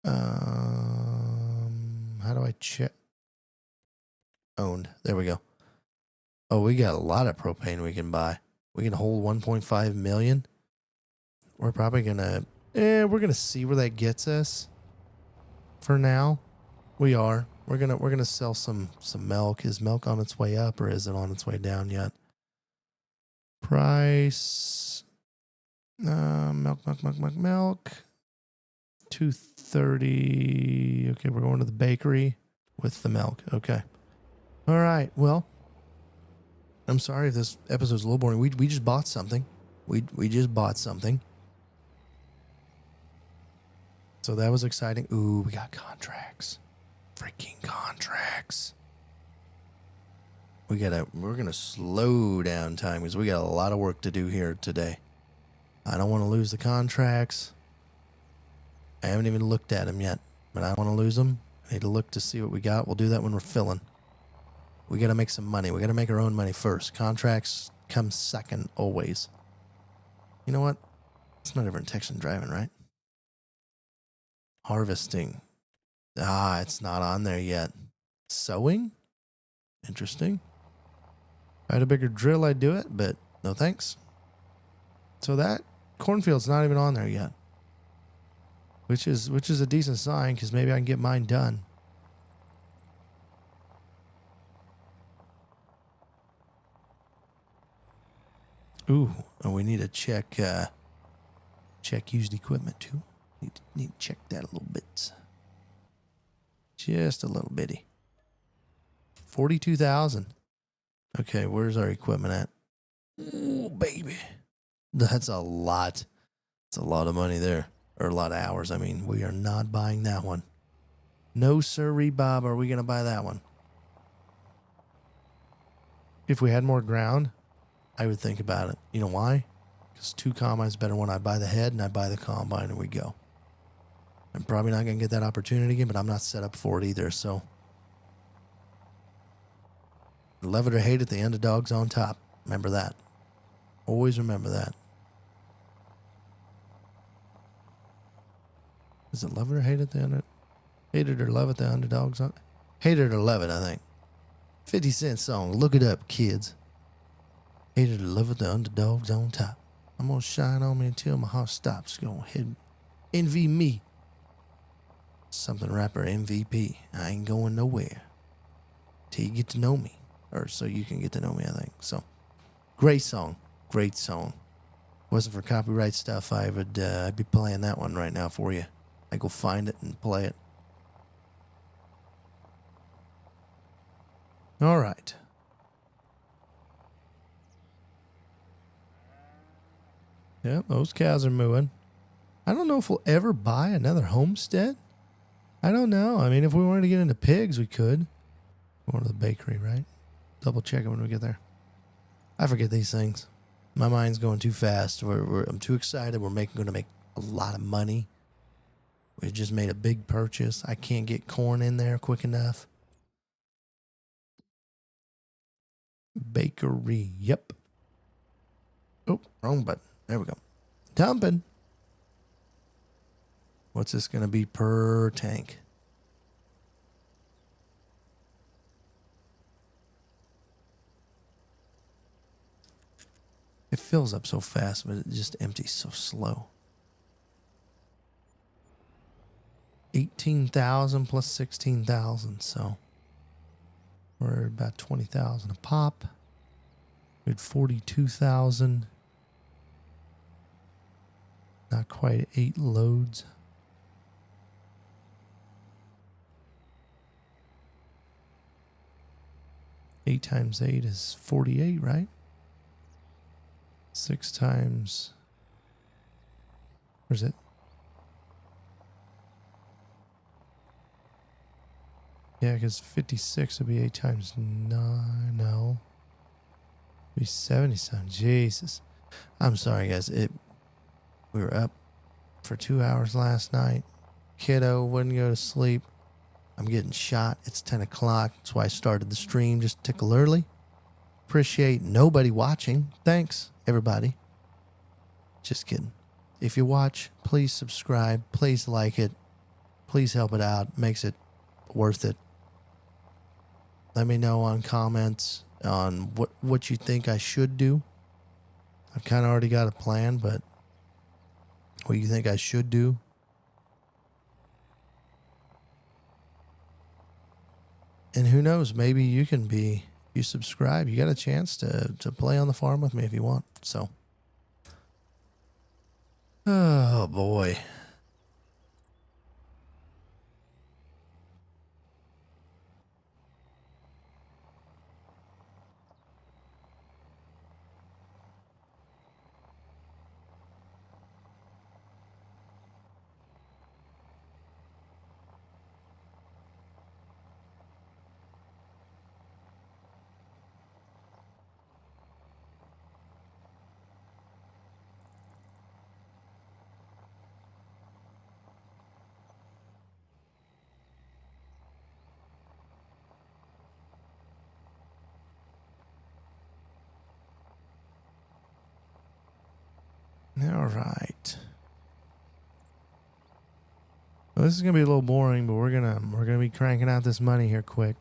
How do I check? Owned. There we go. Oh, we got a lot of propane we can buy. We can hold 1.5 million. We're probably gonna, we're gonna see where that gets us. For now, we are. We're gonna sell some milk. Is milk on its way up or is it on its way down yet? Price, milk. 230. Okay, we're going to the bakery with the milk. Okay. All right. Well, I'm sorry if this episode's a little boring. We just bought something. We just bought something. So that was exciting. Ooh, we got contracts. Freaking contracts. We're going to slow down time because we got a lot of work to do here today. I don't want to lose the contracts. I haven't even looked at them yet, but I don't want to lose them. I need to look to see what we got. We'll do that when we're filling. We got to make some money. We got to make our own money first. Contracts come second always. You know what? It's not ever intention driving, right? Harvesting. It's not on there yet. Sowing? Interesting. If I had a bigger drill, I'd do it, but no thanks. So that cornfield's not even on there yet. Which is a decent sign because maybe I can get mine done. Ooh, and we need to check used equipment too. Need to check that a little bit. Just a little bitty. 42,000. Okay, where's our equipment at? Ooh, baby. That's a lot. That's a lot of money there. Or a lot of hours. I mean, we are not buying that one. No sirree, Bob. Are we going to buy that one? If we had more ground, I would think about it. You know why? Because 2 combines better when I buy the head and I buy the combine and we go. I'm probably not going to get that opportunity again, but I'm not set up for it either. So, love it or hate it, the underdog's on top. Remember that. Always remember that. Is it love it or hate it? Hate it or love it, the underdog's on. Hate it or love it, I think. 50 Cent song. Look it up, kids. Hate it or love it, the underdog's on top. I'm going to shine on me until my heart stops. Go ahead. Envy me. Something rapper MVP. I ain't going nowhere till you get to know me. Or so you can get to know me, I think. So, great song. Great song. Wasn't for copyright stuff, I'd be playing that one right now for you. I go find it and play it. All right. Yep, those cows are mooing. I don't know if we'll ever buy another homestead. I don't know. I mean, if we wanted to get into pigs, we could. Go to the bakery, right? Double check it when we get there. I forget these things. My mind's going too fast. I'm too excited. We're going to make a lot of money. We just made a big purchase. I can't get corn in there quick enough. Bakery. Yep. Oh, wrong button. There we go. Dumping. What's this going to be per tank? It fills up so fast, but it just empties so slow. 18,000 plus 16,000, so we're about 20,000 a pop. We had 42,000. Not quite 8 loads. Eight times 8 is 48, right? 6 times, where's it? Yeah, because 56 would be 8 times 9. No. It'd be 77. Jesus. I'm sorry, guys. We were up for 2 hours last night. Kiddo wouldn't go to sleep. I'm getting shot. It's 10 o'clock. That's why I started the stream just a tickle early. Appreciate nobody watching. Thanks, everybody. Just kidding. If you watch, please subscribe. Please like it. Please help it out. Makes it worth it. Let me know on comments on what you think I should do. I've kind of already got a plan, but what you think I should do. And who knows, maybe you can be, if you subscribe, you got a chance to play on the farm with me if you want. So, oh boy. All right. Well, this is gonna be a little boring, but we're gonna be cranking out this money here quick.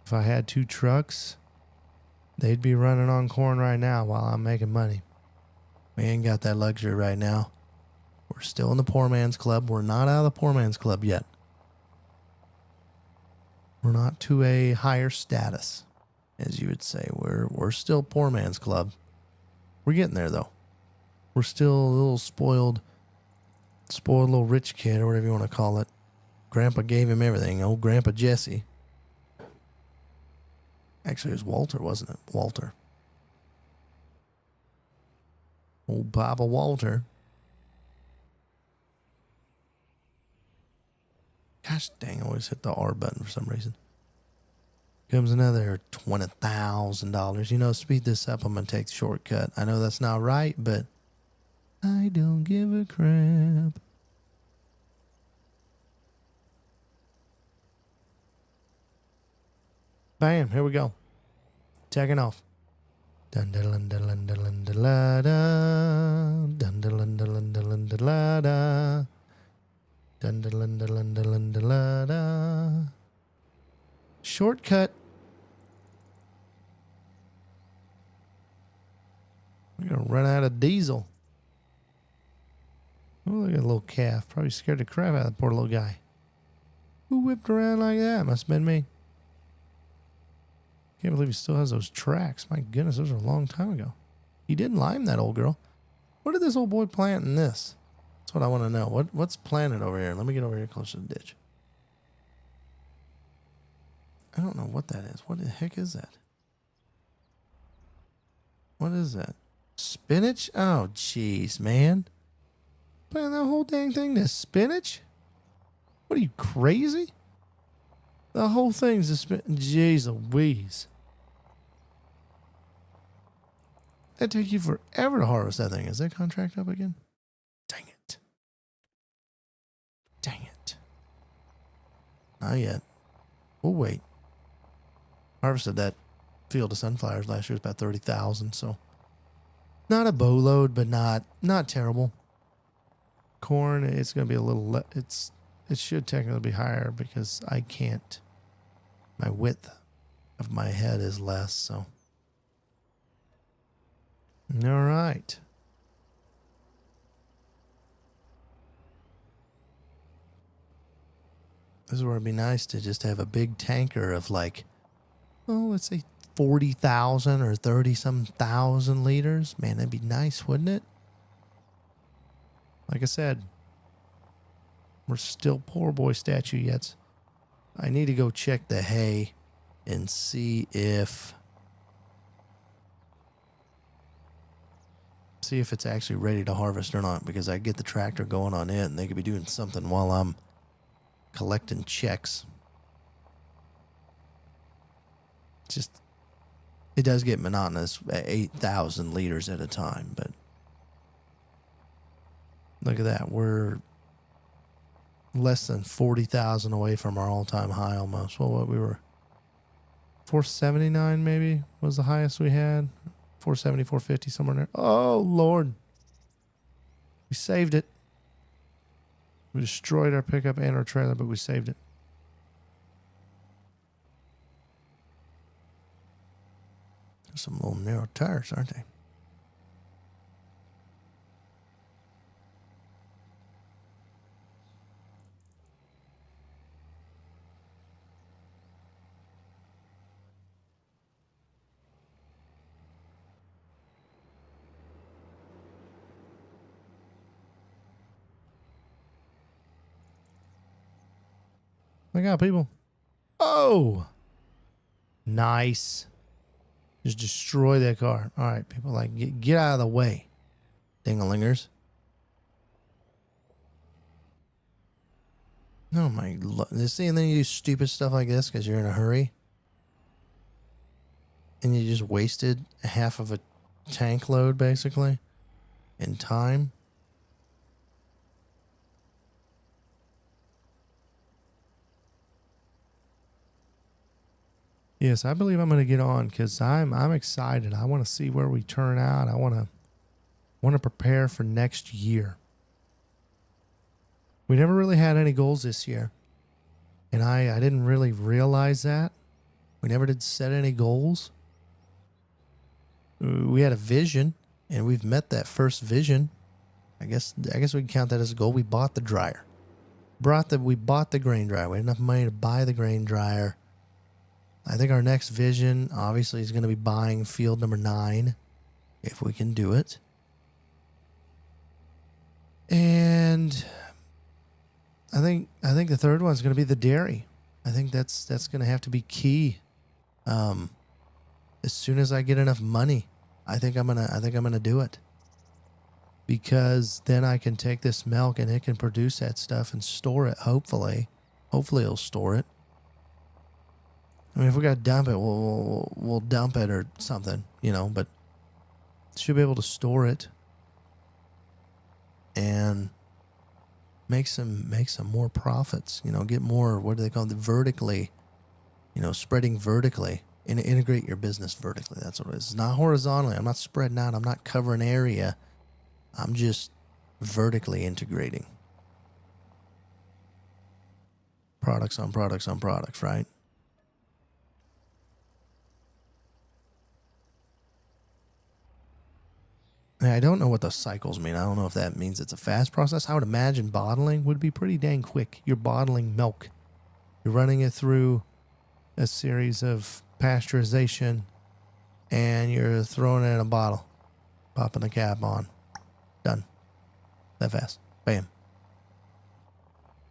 If I had 2 trucks, they'd be running on corn right now while I'm making money. We ain't got that luxury right now. We're still in the poor man's club. We're not out of the poor man's club yet. We're not to a higher status, as you would say. We're still poor man's club. We're getting there though. We're still a little spoiled little rich kid, or whatever you want to call it. Grandpa gave him everything. Old Grandpa Jesse. Actually, it was Walter, wasn't it? Walter. Old Papa Walter. Gosh dang, I always hit the R button for some reason. Comes another $20,000. You know, speed this up. I'm going to take the shortcut. I know that's not right, but I don't give a crap. Bam, here we go. Taking off. Dun dun dun dun dun dun dun da dun dun dun dun dun dun da da dun dun dun dun dun dun da. Shortcut. We're gonna run out of diesel. Oh, look at that little calf. Probably scared the crap out of the poor little guy. Who whipped around like that? Must have been me. Can't believe he still has those tracks. My goodness, those were a long time ago. He did lime that old girl. What did this old boy plant in this? That's what I want to know. What's planted over here? Let me get over here close to the ditch. I don't know what that is. What the heck is that? What is that? Spinach? Oh, jeez, man. Plant that whole dang thing to spinach? What are you, crazy? The whole thing's a spinach. Jeez Louise. That'd take you forever to harvest that thing. Is that contract up again? Dang it. Dang it. Not yet. We'll wait. Harvested that field of sunflowers last year. It was about 30,000, so not a boatload, but not terrible. corn, it's going to be a little, it should technically be higher because I can't, my width of my head is less, so. All right. This is where it'd be nice to just have a big tanker of like, oh, let's say 40,000 or 30-some thousand liters. Man, that'd be nice, wouldn't it? Like I said, we're still poor boy statue yet. I need to go check the hay and see if it's actually ready to harvest or not, because I get the tractor going on it and they could be doing something while I'm collecting checks. Just, it does get monotonous at 8,000 liters at a time, but look at that. We're less than 40,000 away from our all-time high almost. Well, what we were, 479 maybe was the highest we had. 470, 450, somewhere in there. Oh, Lord. We saved it. We destroyed our pickup and our trailer, but we saved it. There's some little narrow tires, aren't they? Look out, people. Oh! Nice. Just destroy that car. All right, people, like, get out of the way. Dingalingers. Oh, my Lord. See, and then you do stupid stuff like this because you're in a hurry. And you just wasted half of a tank load, basically, in time. Yes, I believe I'm going to get on because I'm excited. I want to see where we turn out. I want to prepare for next year. We never really had any goals this year, and I didn't really realize that. We never did set any goals. We had a vision, and we've met that first vision. I guess we can count that as a goal. We bought the dryer. We bought the grain dryer. We had enough money to buy the grain dryer. I think our next vision, obviously, is going to be buying field number 9, if we can do it. And I think the third one is going to be the dairy. I think that's going to have to be key. As soon as I get enough money, I think I'm gonna do it, because then I can take this milk and it can produce that stuff and store it. Hopefully it'll store it. I mean, if we got to dump it, we'll dump it or something, but should be able to store it and make some more profits, get more, what do they call it, vertically, spreading vertically, and integrate your business vertically. That's what it is. It's not horizontally. I'm not spreading out. I'm not covering area. I'm just vertically integrating. Products on products on products, right? I don't know what those cycles mean. I don't know if that means it's a fast process. I would imagine bottling would be pretty dang quick. You're bottling milk. You're running it through a series of pasteurization, and you're throwing it in a bottle, popping the cap on. Done. That fast. Bam.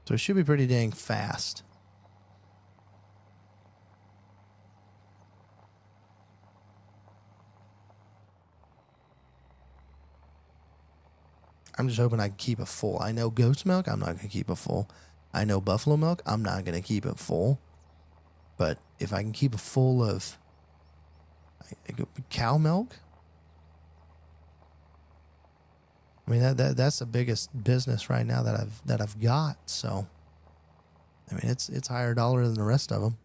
So it should be pretty dang fast. I'm just hoping I can keep it full. I know goat's milk, I'm not going to keep it full. I know buffalo milk, I'm not going to keep it full. But if I can keep it full of cow milk, I mean that's the biggest business right now that I've got. So I mean it's higher dollar than the rest of them,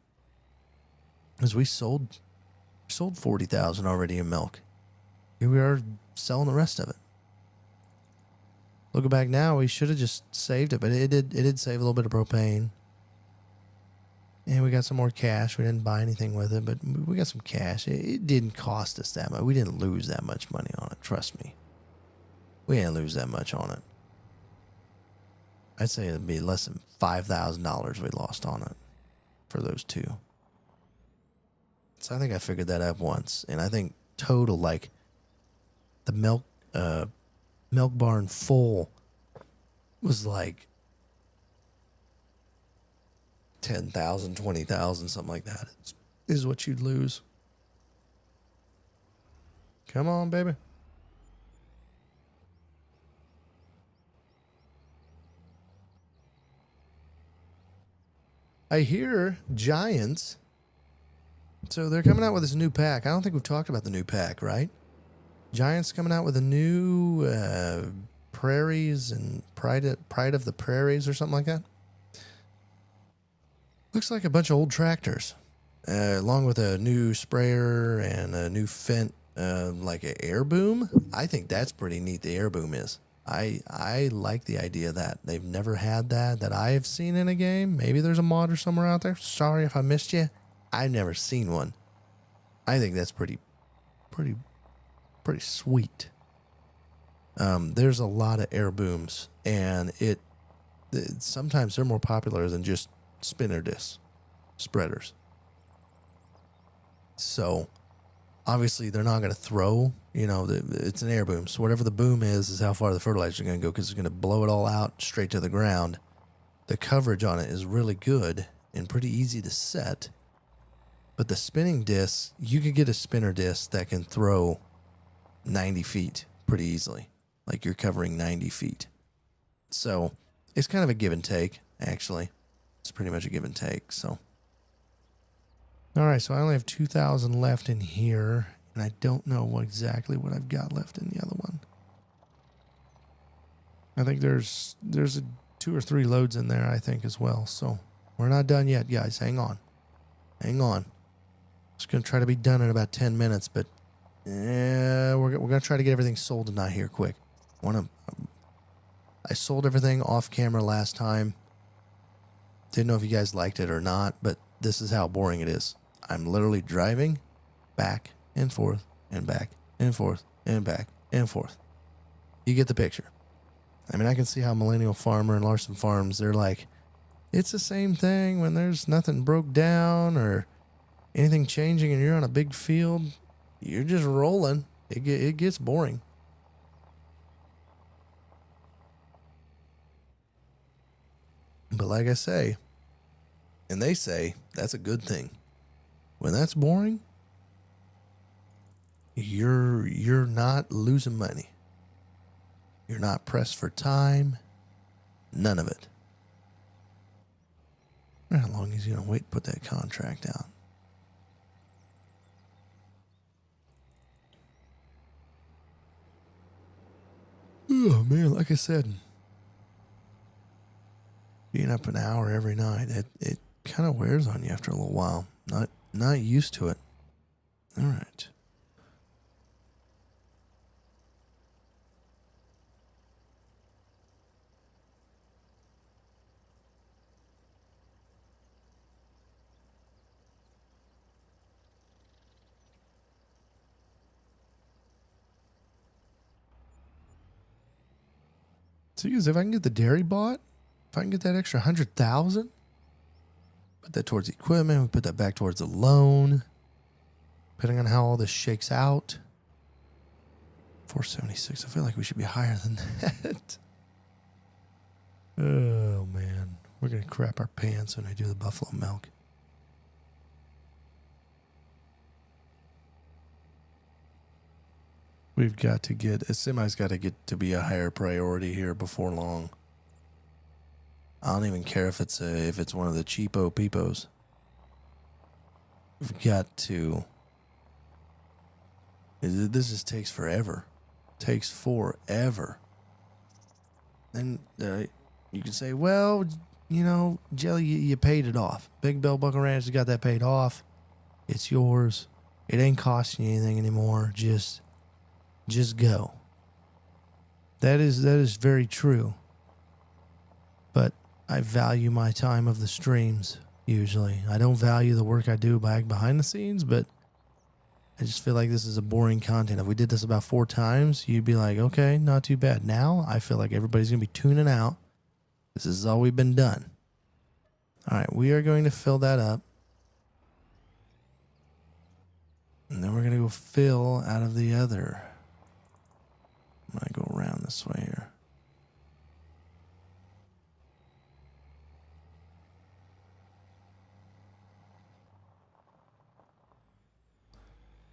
because we sold 40,000 already in milk. Here we are selling the rest of it. Looking back now, we should have just saved it, but it did save a little bit of propane. And we got some more cash. We didn't buy anything with it, but we got some cash. It didn't cost us that much. We didn't lose that much money on it. Trust me. We didn't lose that much on it. I'd say it'd be less than $5,000 we lost on it for those two. So I think I figured that out once. And I think total, like, the milk barn full was like 10,000, 20,000, something like that is what you'd lose. Come on, baby. I hear Giants. So they're coming out with this new pack. I don't think we've talked about the new pack, right? Giants coming out with a new Prairies and Pride of the Prairies or something like that. Looks like a bunch of old tractors, along with a new sprayer and a new Fendt, like an air boom. I think that's pretty neat. The air boom is. I like the idea of that. They've never had that I have seen in a game. Maybe there's a modder somewhere out there. Sorry if I missed you. I've never seen one. I think that's pretty sweet. There's a lot of air booms, and sometimes they're more popular than just spinner disc spreaders. So obviously they're not going to throw, it's an air boom. So whatever the boom is how far the fertilizer is going to go, because it's going to blow it all out straight to the ground. The coverage on it is really good and pretty easy to set. But the spinning disc, you could get a spinner disc that can throw 90 feet pretty easily. Like you're covering 90 feet. So it's kind of a give and take, actually. It's pretty much a give and take, so. All right, so I only have 2,000 left in here, and I don't know exactly what I've got left in the other one. I think there's 2 or 3 loads in there, I think, as well. So we're not done yet, guys. Hang on. Just going to try to be done in about 10 minutes, but we're going to try to get everything sold tonight here quick. I sold everything off camera last time. Didn't know if you guys liked it or not, but this is how boring it is. I'm literally driving back and forth and back and forth and back and forth. You get the picture. I mean, I can see how Millennial Farmer and Larson Farms, they're like, it's the same thing when there's nothing broke down or anything changing and you're on a big field. You're just rolling. It gets boring. But like I say, and they say, that's a good thing. When that's boring, you're not losing money. You're not pressed for time. None of it. I wonder how long he's going to wait to put that contract out. Oh, man, like I said, being up an hour every night, it kind of wears on you after a little while. Not used to it. All right. See, because if I can get the dairy bought, if I can get that extra 100,000, put that towards equipment, we put that back towards the loan, depending on how all this shakes out. 476. I feel like we should be higher than that. Oh, man. We're going to crap our pants when we do the buffalo milk. We've got to get, a semi's got to get to be a higher priority here before long. I don't even care if it's one of the cheapo peepos. We've got to. This just takes forever. Takes forever. Then you can say, well, Jelly, you paid it off. Big Bell Buckle Ranch has got that paid off. It's yours. It ain't costing you anything anymore. Just go. That is very true. But I value my time of the streams, usually. I don't value the work I do back behind the scenes, but I just feel like this is a boring content. If we did this about 4 times, you'd be like, okay, not too bad. Now, I feel like everybody's going to be tuning out. This is all we've been done. All right, we are going to fill that up. And then we're going to go fill out of the other. I'm going to go around this way here.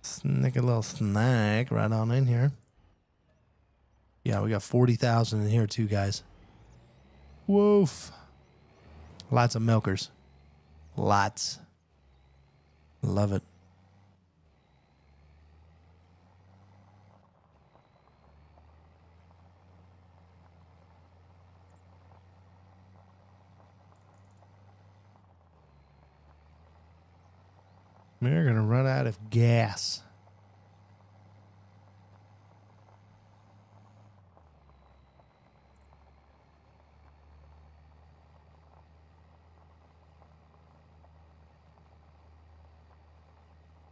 Sneak a little snack right on in here. Yeah, we got 40,000 in here too, guys. Woof. Lots of milkers. Lots. Love it. We're going to run out of gas.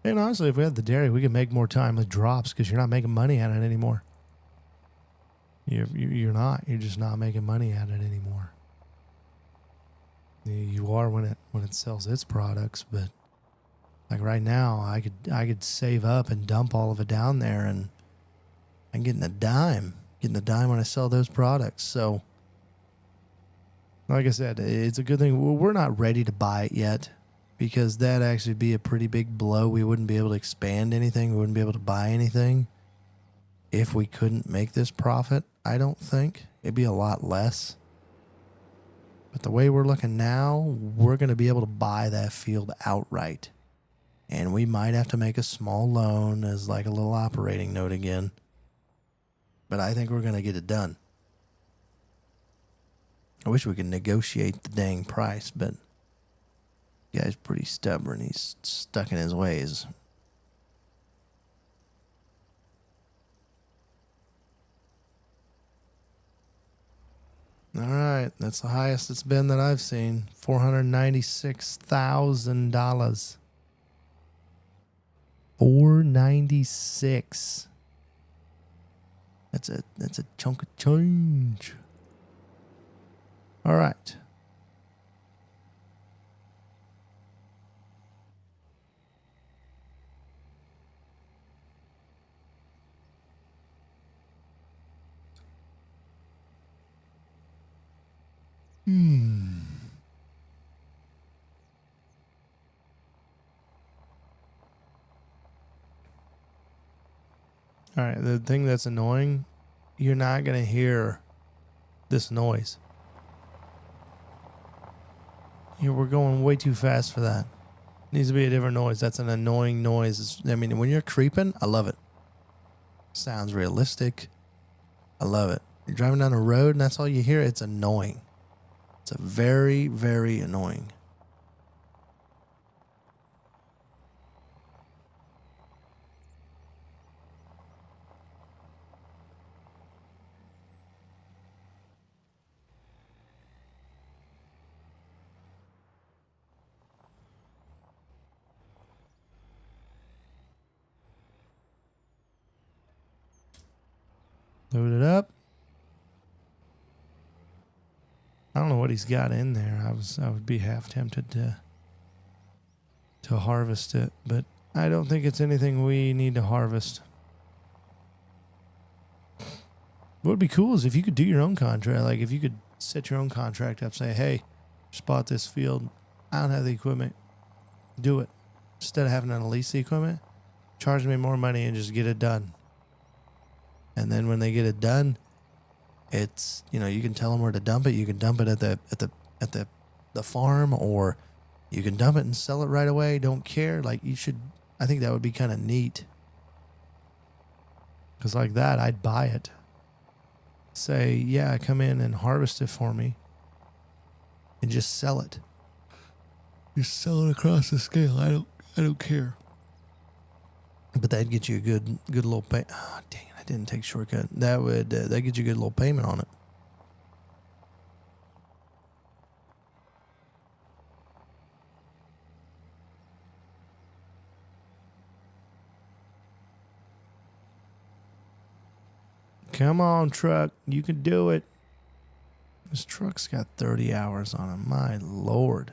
And honestly, if we had the dairy, we could make more timely drops because you're not making money at it anymore. You're not. You're just not making money at it anymore. You are when it sells its products, but like right now, I could save up and dump all of it down there, and I'm getting a dime. Getting a dime when I sell those products. So, like I said, it's a good thing. We're not ready to buy it yet because that'd actually be a pretty big blow. We wouldn't be able to expand anything. We wouldn't be able to buy anything if we couldn't make this profit. I don't think. It'd be a lot less. But the way we're looking now, we're going to be able to buy that field outright. And we might have to make a small loan as like a little operating note again. But I think we're going to get it done. I wish we could negotiate the dang price, but the guy's pretty stubborn. He's stuck in his ways. All right, that's the highest it's been that I've seen. $496,000. 496. That's a chunk of change. All right. All right, the thing that's annoying, you're not going to hear this noise. We're going way too fast for that. Needs to be a different noise. That's an annoying noise. I mean, when you're creeping, I love it. Sounds realistic. I love it. You're driving down a road and that's all you hear. It's annoying. It's a very, very annoying. Load it up. I don't know what he's got in there. I would be half tempted to harvest it, but I don't think it's anything we need to harvest. What would be cool is if you could do your own contract. Like if you could set your own contract up, say, hey, just bought this field. I don't have the equipment. Do it. Instead of having to lease the equipment, charge me more money and just get it done. And then when they get it done, it's, you can tell them where to dump it. You can dump it at the farm, or you can dump it and sell it right away. Don't care. Like I think that would be kind of neat. Because like that, I'd buy it. Say, yeah, come in and harvest it for me. And just sell it. Just sell it across the scale. I don't care. But that'd get you a good little pay. Oh, dang it. I didn't take shortcut. That would that gets you a good little payment on it. Come on, truck. You can do it. This truck's got 30 hours on it. My Lord.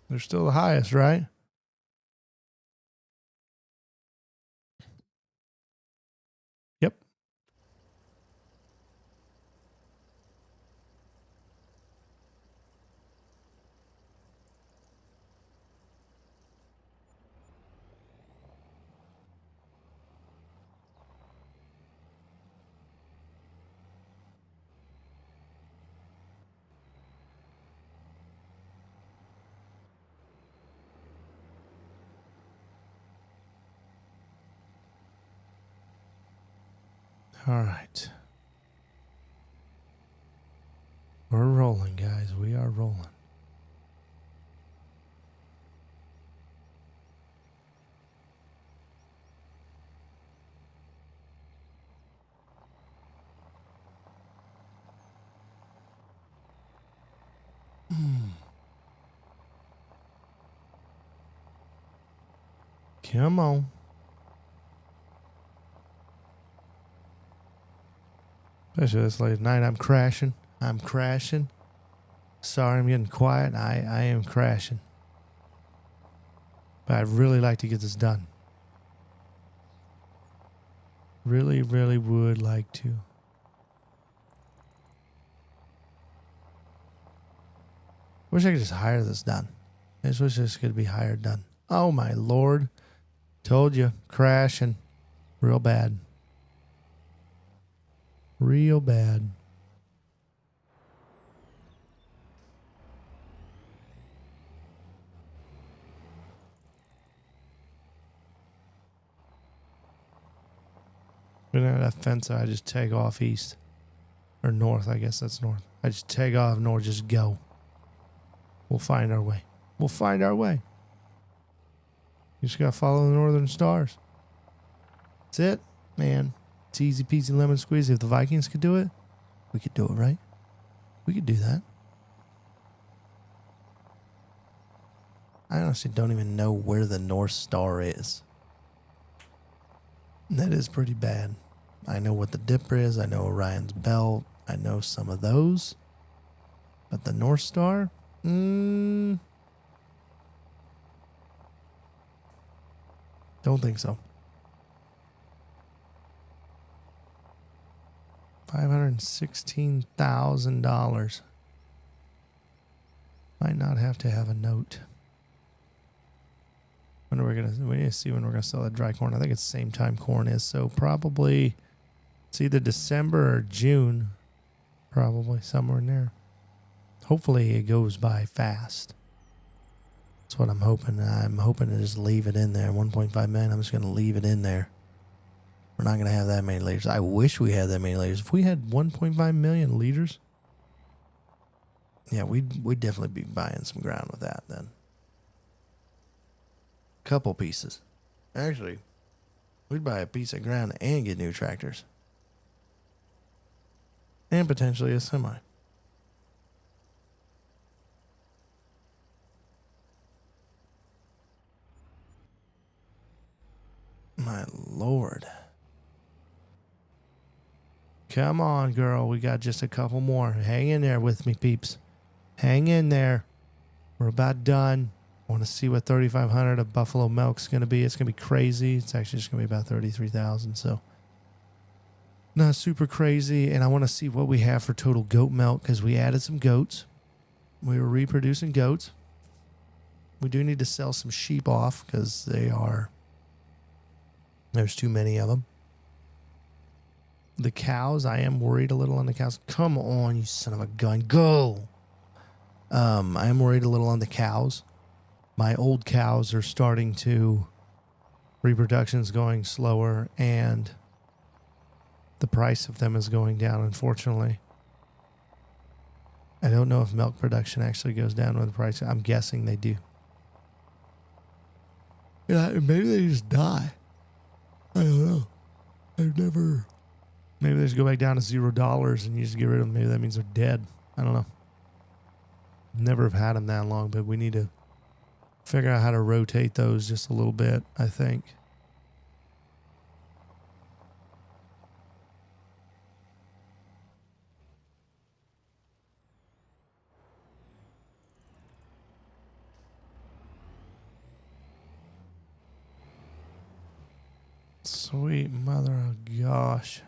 They're still the highest, right? Yep. All right. We're rolling, guys. We are rolling. Come on. Especially this late at night. I'm crashing. Sorry, I'm getting quiet. I am crashing. But I'd really like to get this done. Really, really would like to. Wish I could just hire this done. I just wish this could be hired done. Oh my Lord. Told you. Crashing. Real bad. Real bad. But now that fence, I just take off east. Or north, I guess that's north. I just take off north, just go. We'll find our way. We'll find our way. You just gotta follow the northern stars. That's it, man. It's easy peasy lemon squeezy. If the Vikings could do it, we could do it, right? We could do that. I honestly don't even know where the North Star is. That is pretty bad. I know what the Dipper is. I know Orion's Belt. I know some of those. But the North Star? Don't think so. $516,000. Might not have to have a note. We need to see when we're gonna sell that dry corn. I think it's the same time corn is, so probably it's either December or June. Probably somewhere in there. Hopefully it goes by fast. That's what I'm hoping. I'm hoping to just leave it in there. 1.5 million. I'm just gonna leave it in there. We're not gonna have that many liters. I wish we had that many liters. If we had 1.5 million liters, yeah, we'd definitely be buying some ground with that then. Couple pieces. Actually, we'd buy a piece of ground and get new tractors. And potentially a semi. My Lord. Come on, girl. We got just a couple more. Hang in there with me, peeps. Hang in there. We're about done. I want to see what 3,500 of buffalo milk's going to be. It's going to be crazy. It's actually just going to be about 33,000. So not super crazy. And I want to see what we have for total goat milk because we added some goats. We were reproducing goats. We do need to sell some sheep off because there's too many of them. The cows, I am worried a little on the cows. Come on, you son of a gun. Go. I am worried a little on the cows. My old cows are starting to, reproduction's going slower and the price of them is going down, unfortunately. I don't know if milk production actually goes down with the price. I'm guessing they do. Yeah, maybe they just die. I don't know. I've never. Maybe they just go back down to $0 and you just get rid of them. Maybe that means they're dead. I don't know. Never have had them that long, but we need to figure out how to rotate those just a little bit, I think. Sweet mother of gosh.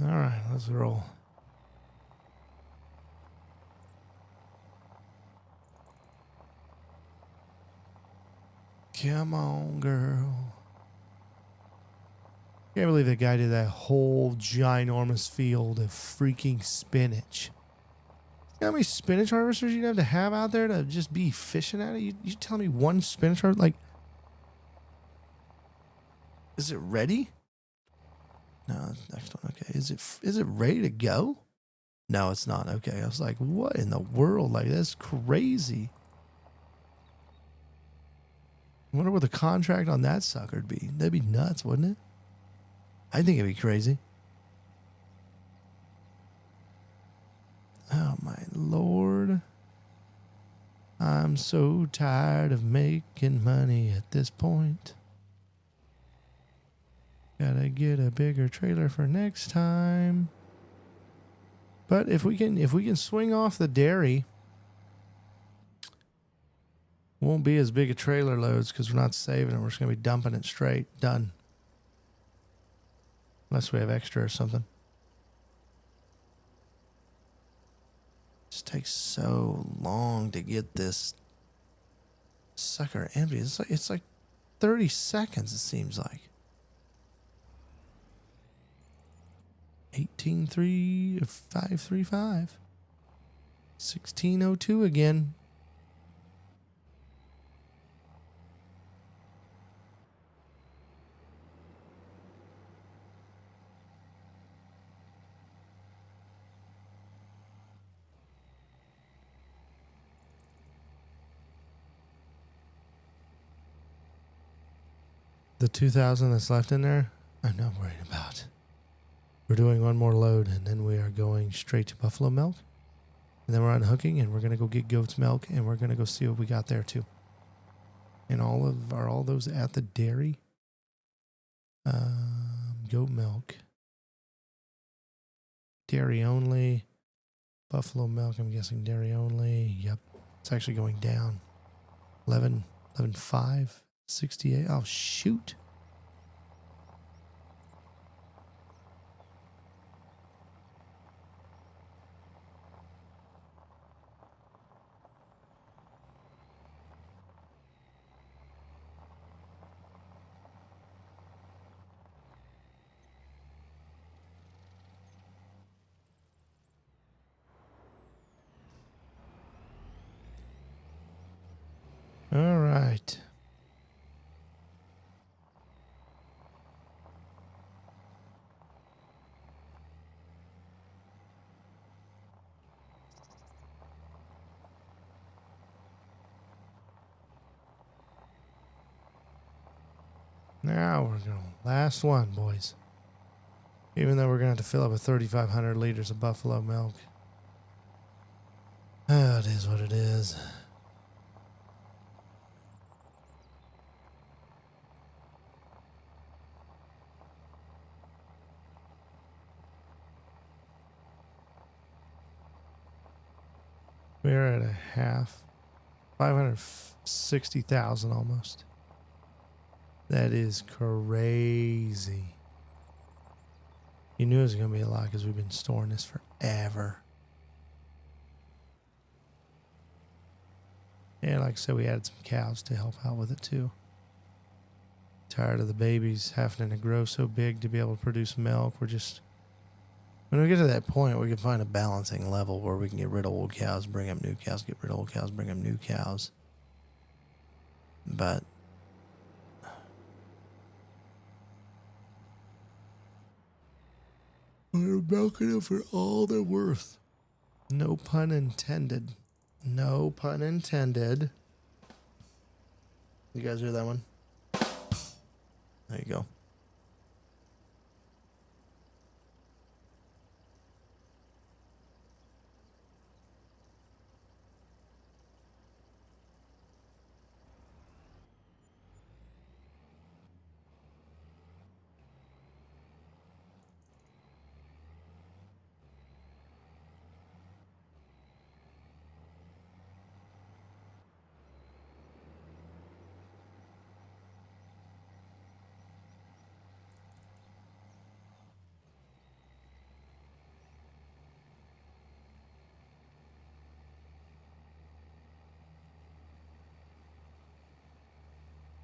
All right, let's roll. Come on, girl. Can't believe that guy did that whole ginormous field of freaking spinach. You know how many spinach harvesters you'd have to have out there to just be fishing at it? You telling me one spinach harvester? Like, is it ready? No, next one. Okay, is it ready to go? No, it's not. Okay, I was like, what in the world? Like, that's crazy. I wonder what the contract on that sucker'd be. That'd be nuts, wouldn't it? I think it'd be crazy. Oh my Lord. I'm so tired of making money at this point. Gotta get a bigger trailer for next time. But if we can swing off the dairy, won't be as big a trailer loads because we're not saving it. We're just gonna be dumping it straight. Done. Unless we have extra or something. Just takes so long to get this sucker empty. It's like 30 seconds, it seems like. 18.535. 1602 again. The 2,000 that's left in there, I'm not worried about. We're doing one more load, and then we are going straight to buffalo milk. And then we're unhooking, and we're going to go get goat's milk, and we're going to go see what we got there, too. And all those at the dairy? Goat milk. Dairy only. Buffalo milk, I'm guessing dairy only. Yep. It's actually going down. 11.5. 68. Oh, shoot. All right. Now we're going. Last one, boys. Even though we're going to have to fill up with 3,500 liters of buffalo milk. Oh, it is what it is. We're at a half. 560,000 almost. That is crazy. You knew it was going to be a lot because we've been storing this forever. And like I said, we added some cows to help out with it too. Tired of the babies having to grow so big to be able to produce milk. We When we get to that point, we can find a balancing level where we can get rid of old cows, bring up new cows, get rid of old cows, bring up new cows. But we're milking them for all they're worth. No pun intended. No pun intended. You guys hear that one? There you go.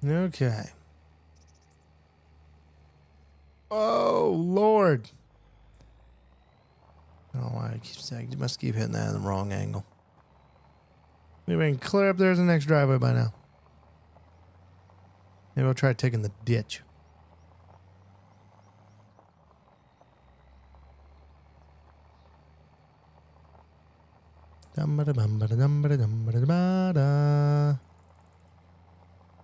Okay. Oh, Lord. I don't know why I keep saying. You must keep hitting that in the wrong angle. Maybe we can clear up there's the next driveway by now. Maybe we'll try taking the ditch. Dum-ba-da-bum-ba-da-dum-ba-da-dum-ba-da-dum-ba-da-da-ba-da.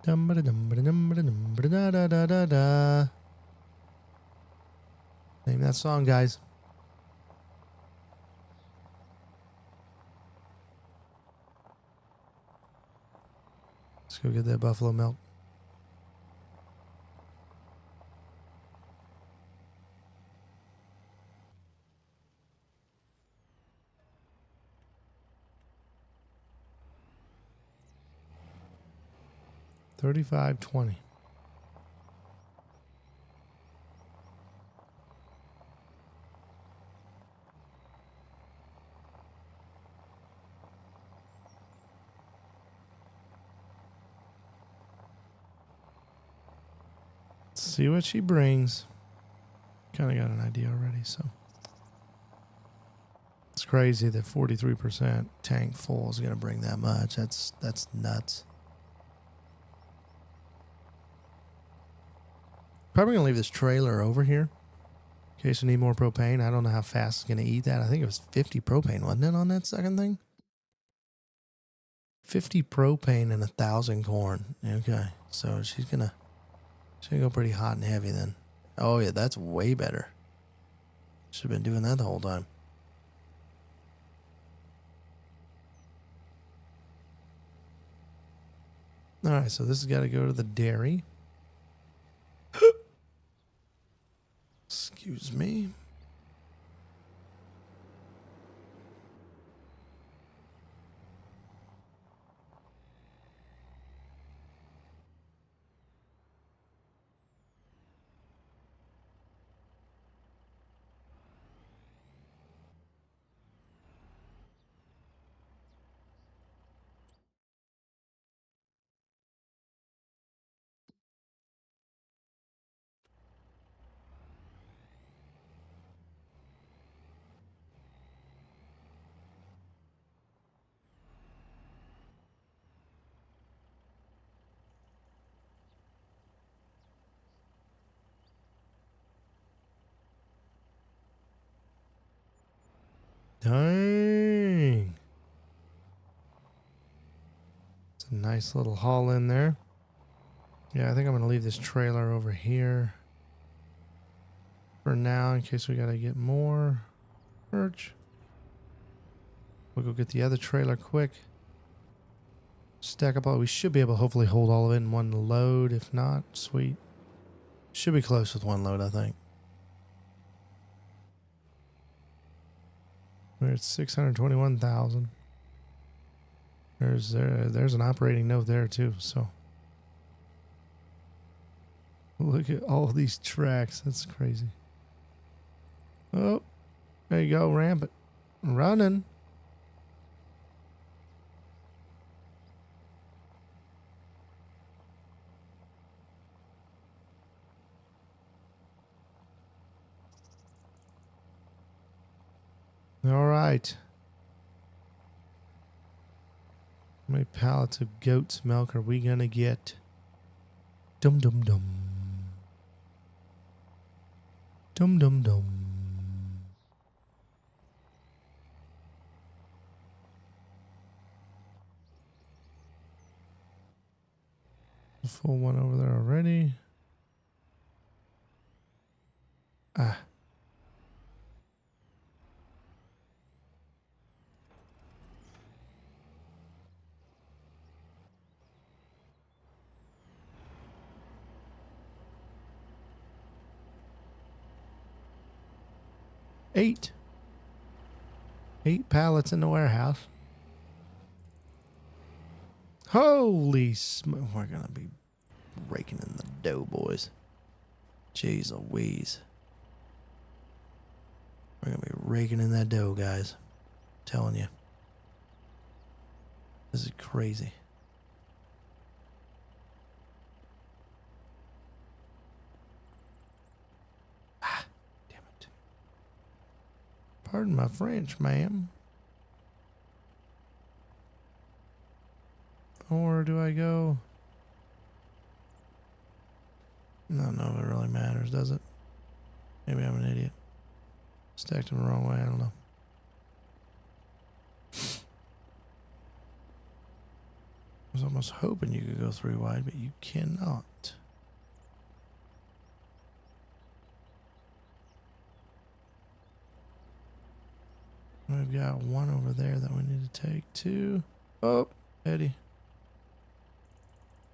Dum-ba-da-dum-ba-da-dum-ba-da-da-da-da-da. Name that song, guys. Let's go get that buffalo milk. $35.20. See what she brings. Kind of got an idea already, so. It's crazy that 43% tank full is going to bring that much. That's nuts. Probably going to leave this trailer over here in case we need more propane. I don't know how fast it's going to eat that. I think it was 50 propane, wasn't it, on that second thing? 50 propane and 1,000 corn. Okay, so she's gonna go pretty hot and heavy then. Oh yeah, that's way better. Should have been doing that the whole time. All right, so this has got to go to the dairy. Excuse me. Dang. It's a nice little haul in there. Yeah, I think I'm going to leave this trailer over here for now in case we got to get more merch. We'll go get the other trailer quick. Stack up all. We should be able to hopefully hold all of it in one load. If not, sweet. Should be close with one load, I think. We're at 621,000. There's an operating note there too. So look at all these tracks. That's crazy. Oh, there you go. Ramp it. Running. All right. How many pallets of goat's milk are we gonna get? Dum dum dum. Dum dum dum. Full one over there already. Ah. Eight pallets in the warehouse. Holy smoke. We're going to be raking in the dough, boys. Jeez Louise. We're going to be raking in that dough, guys. I'm telling you. This is crazy. Ah, damn it. Pardon my French, ma'am. Or do I go? No, it really matters, does it? Maybe I'm an idiot. Stacked them the wrong way, I don't know. I was almost hoping you could go 3 wide, but you cannot. We've got one over there that we need to take too. Oh, Eddie.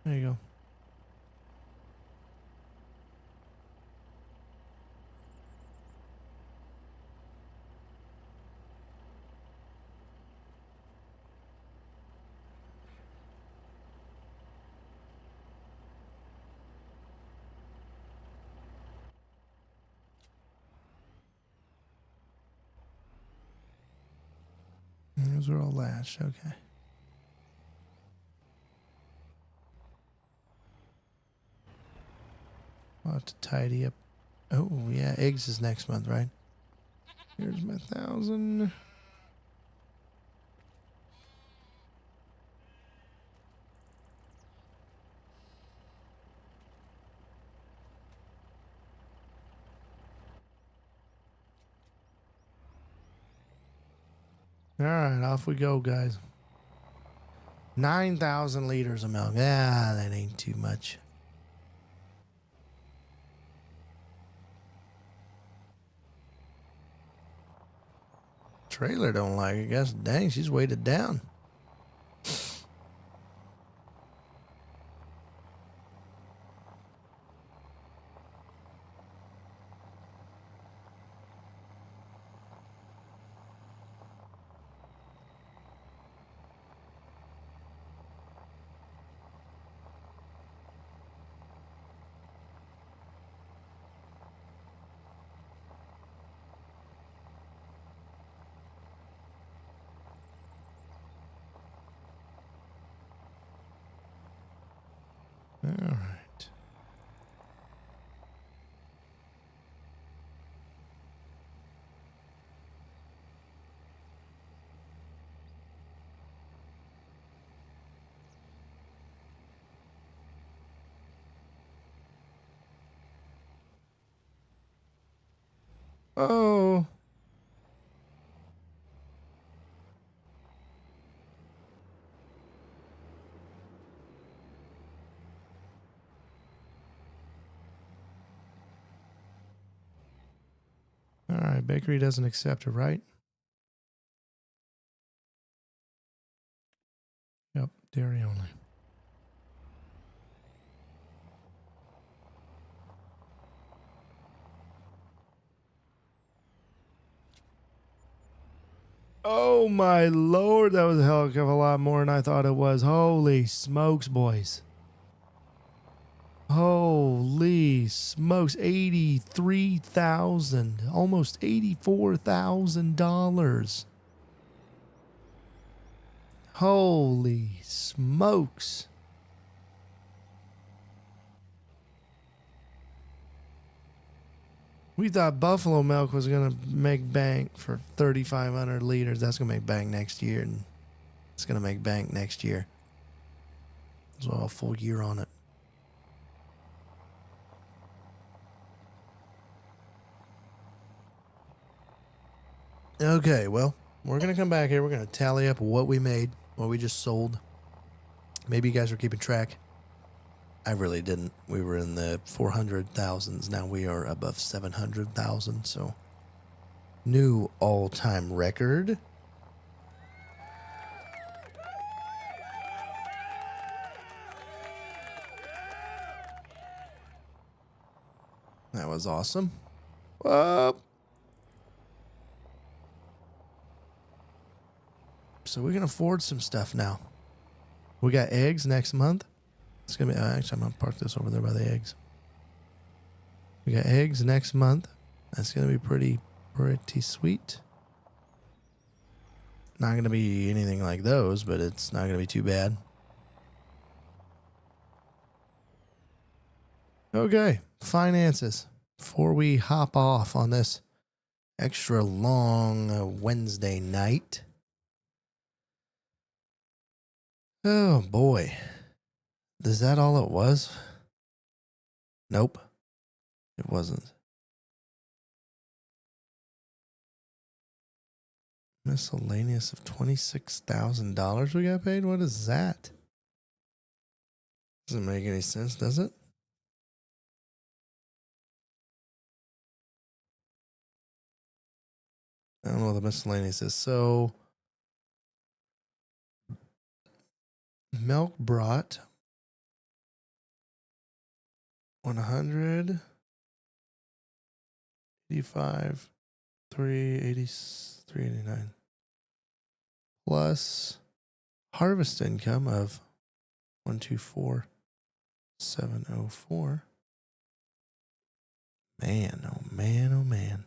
There you go. Those are all lashed. Okay. I'll have to tidy up. Oh, yeah. Eggs is next month, right? Here's my 1,000. All right, off we go, guys. 9,000 liters of milk. Ah, that ain't too much. Trailer don't like it. Guess dang, she's weighted down. All right. Oh. All right, bakery doesn't accept it, right? Yep, dairy only. Oh my lord, that was a hell of a lot more than I thought it was. Holy smokes, boys. Holy smokes, 83,000, almost $84,000. Holy smokes. We thought buffalo milk was going to make bank for 3,500 liters. That's going to make bank next year. And it's going to make bank next year. As well, a full year on it. Okay, well, we're going to come back here. We're going to tally up what we made, what we just sold. Maybe you guys are keeping track. I really didn't. We were in the 400,000s. Now we are above 700,000. So, new all-time record. That was awesome. So we can afford some stuff now. We got eggs next month. It's going to be, actually, I'm going to park this over there by the eggs. We got eggs next month. That's going to be pretty sweet. Not going to be anything like those, but it's not going to be too bad. Okay, finances. Before we hop off on this extra long Wednesday night. Oh boy. Is that all it was? Nope. It wasn't. Miscellaneous of $26,000 we got paid? What is that? Doesn't make any sense, does it? I don't know what the miscellaneous is. So, milk brought 185, 389 plus harvest income of 124,704. Man, oh man, oh man.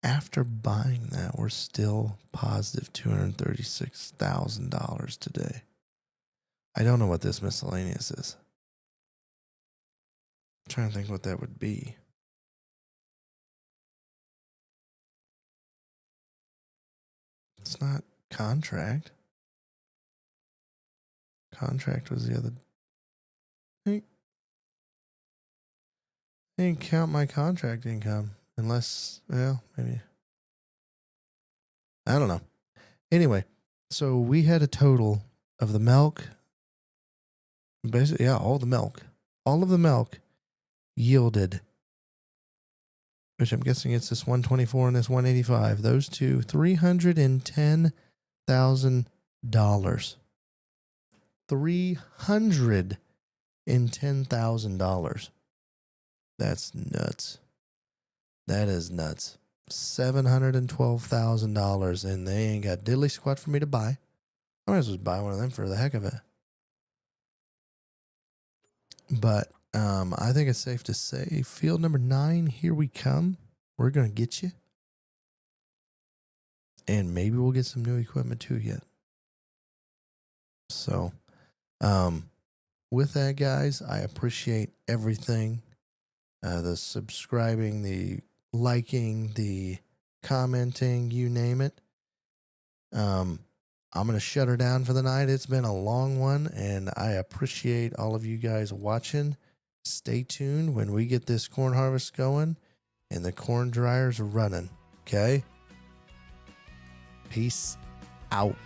After buying that, we're still positive $236,000 today. I don't know what this miscellaneous is. I'm trying to think what that would be. It's not contract. Contract was the other. I didn't count my contract income. Unless, well, maybe. I don't know. Anyway, so we had a total of the milk. Basically, yeah, all the milk. All of the milk yielded, which I'm guessing it's this 124 and this 185. Those two, $310,000. $310,000. That's nuts. That is nuts. $712,000, and they ain't got diddly squat for me to buy. I might as well buy one of them for the heck of it. But I think it's safe to say, field number 9, here we come. We're going to get you. And maybe we'll get some new equipment too yet. So, with that, guys, I appreciate everything. The subscribing, the liking, the commenting, you name it. I'm going to shut her down for the night. It's been a long one, and I appreciate all of you guys watching. Stay tuned when we get this corn harvest going and the corn dryers running. Okay? Peace out.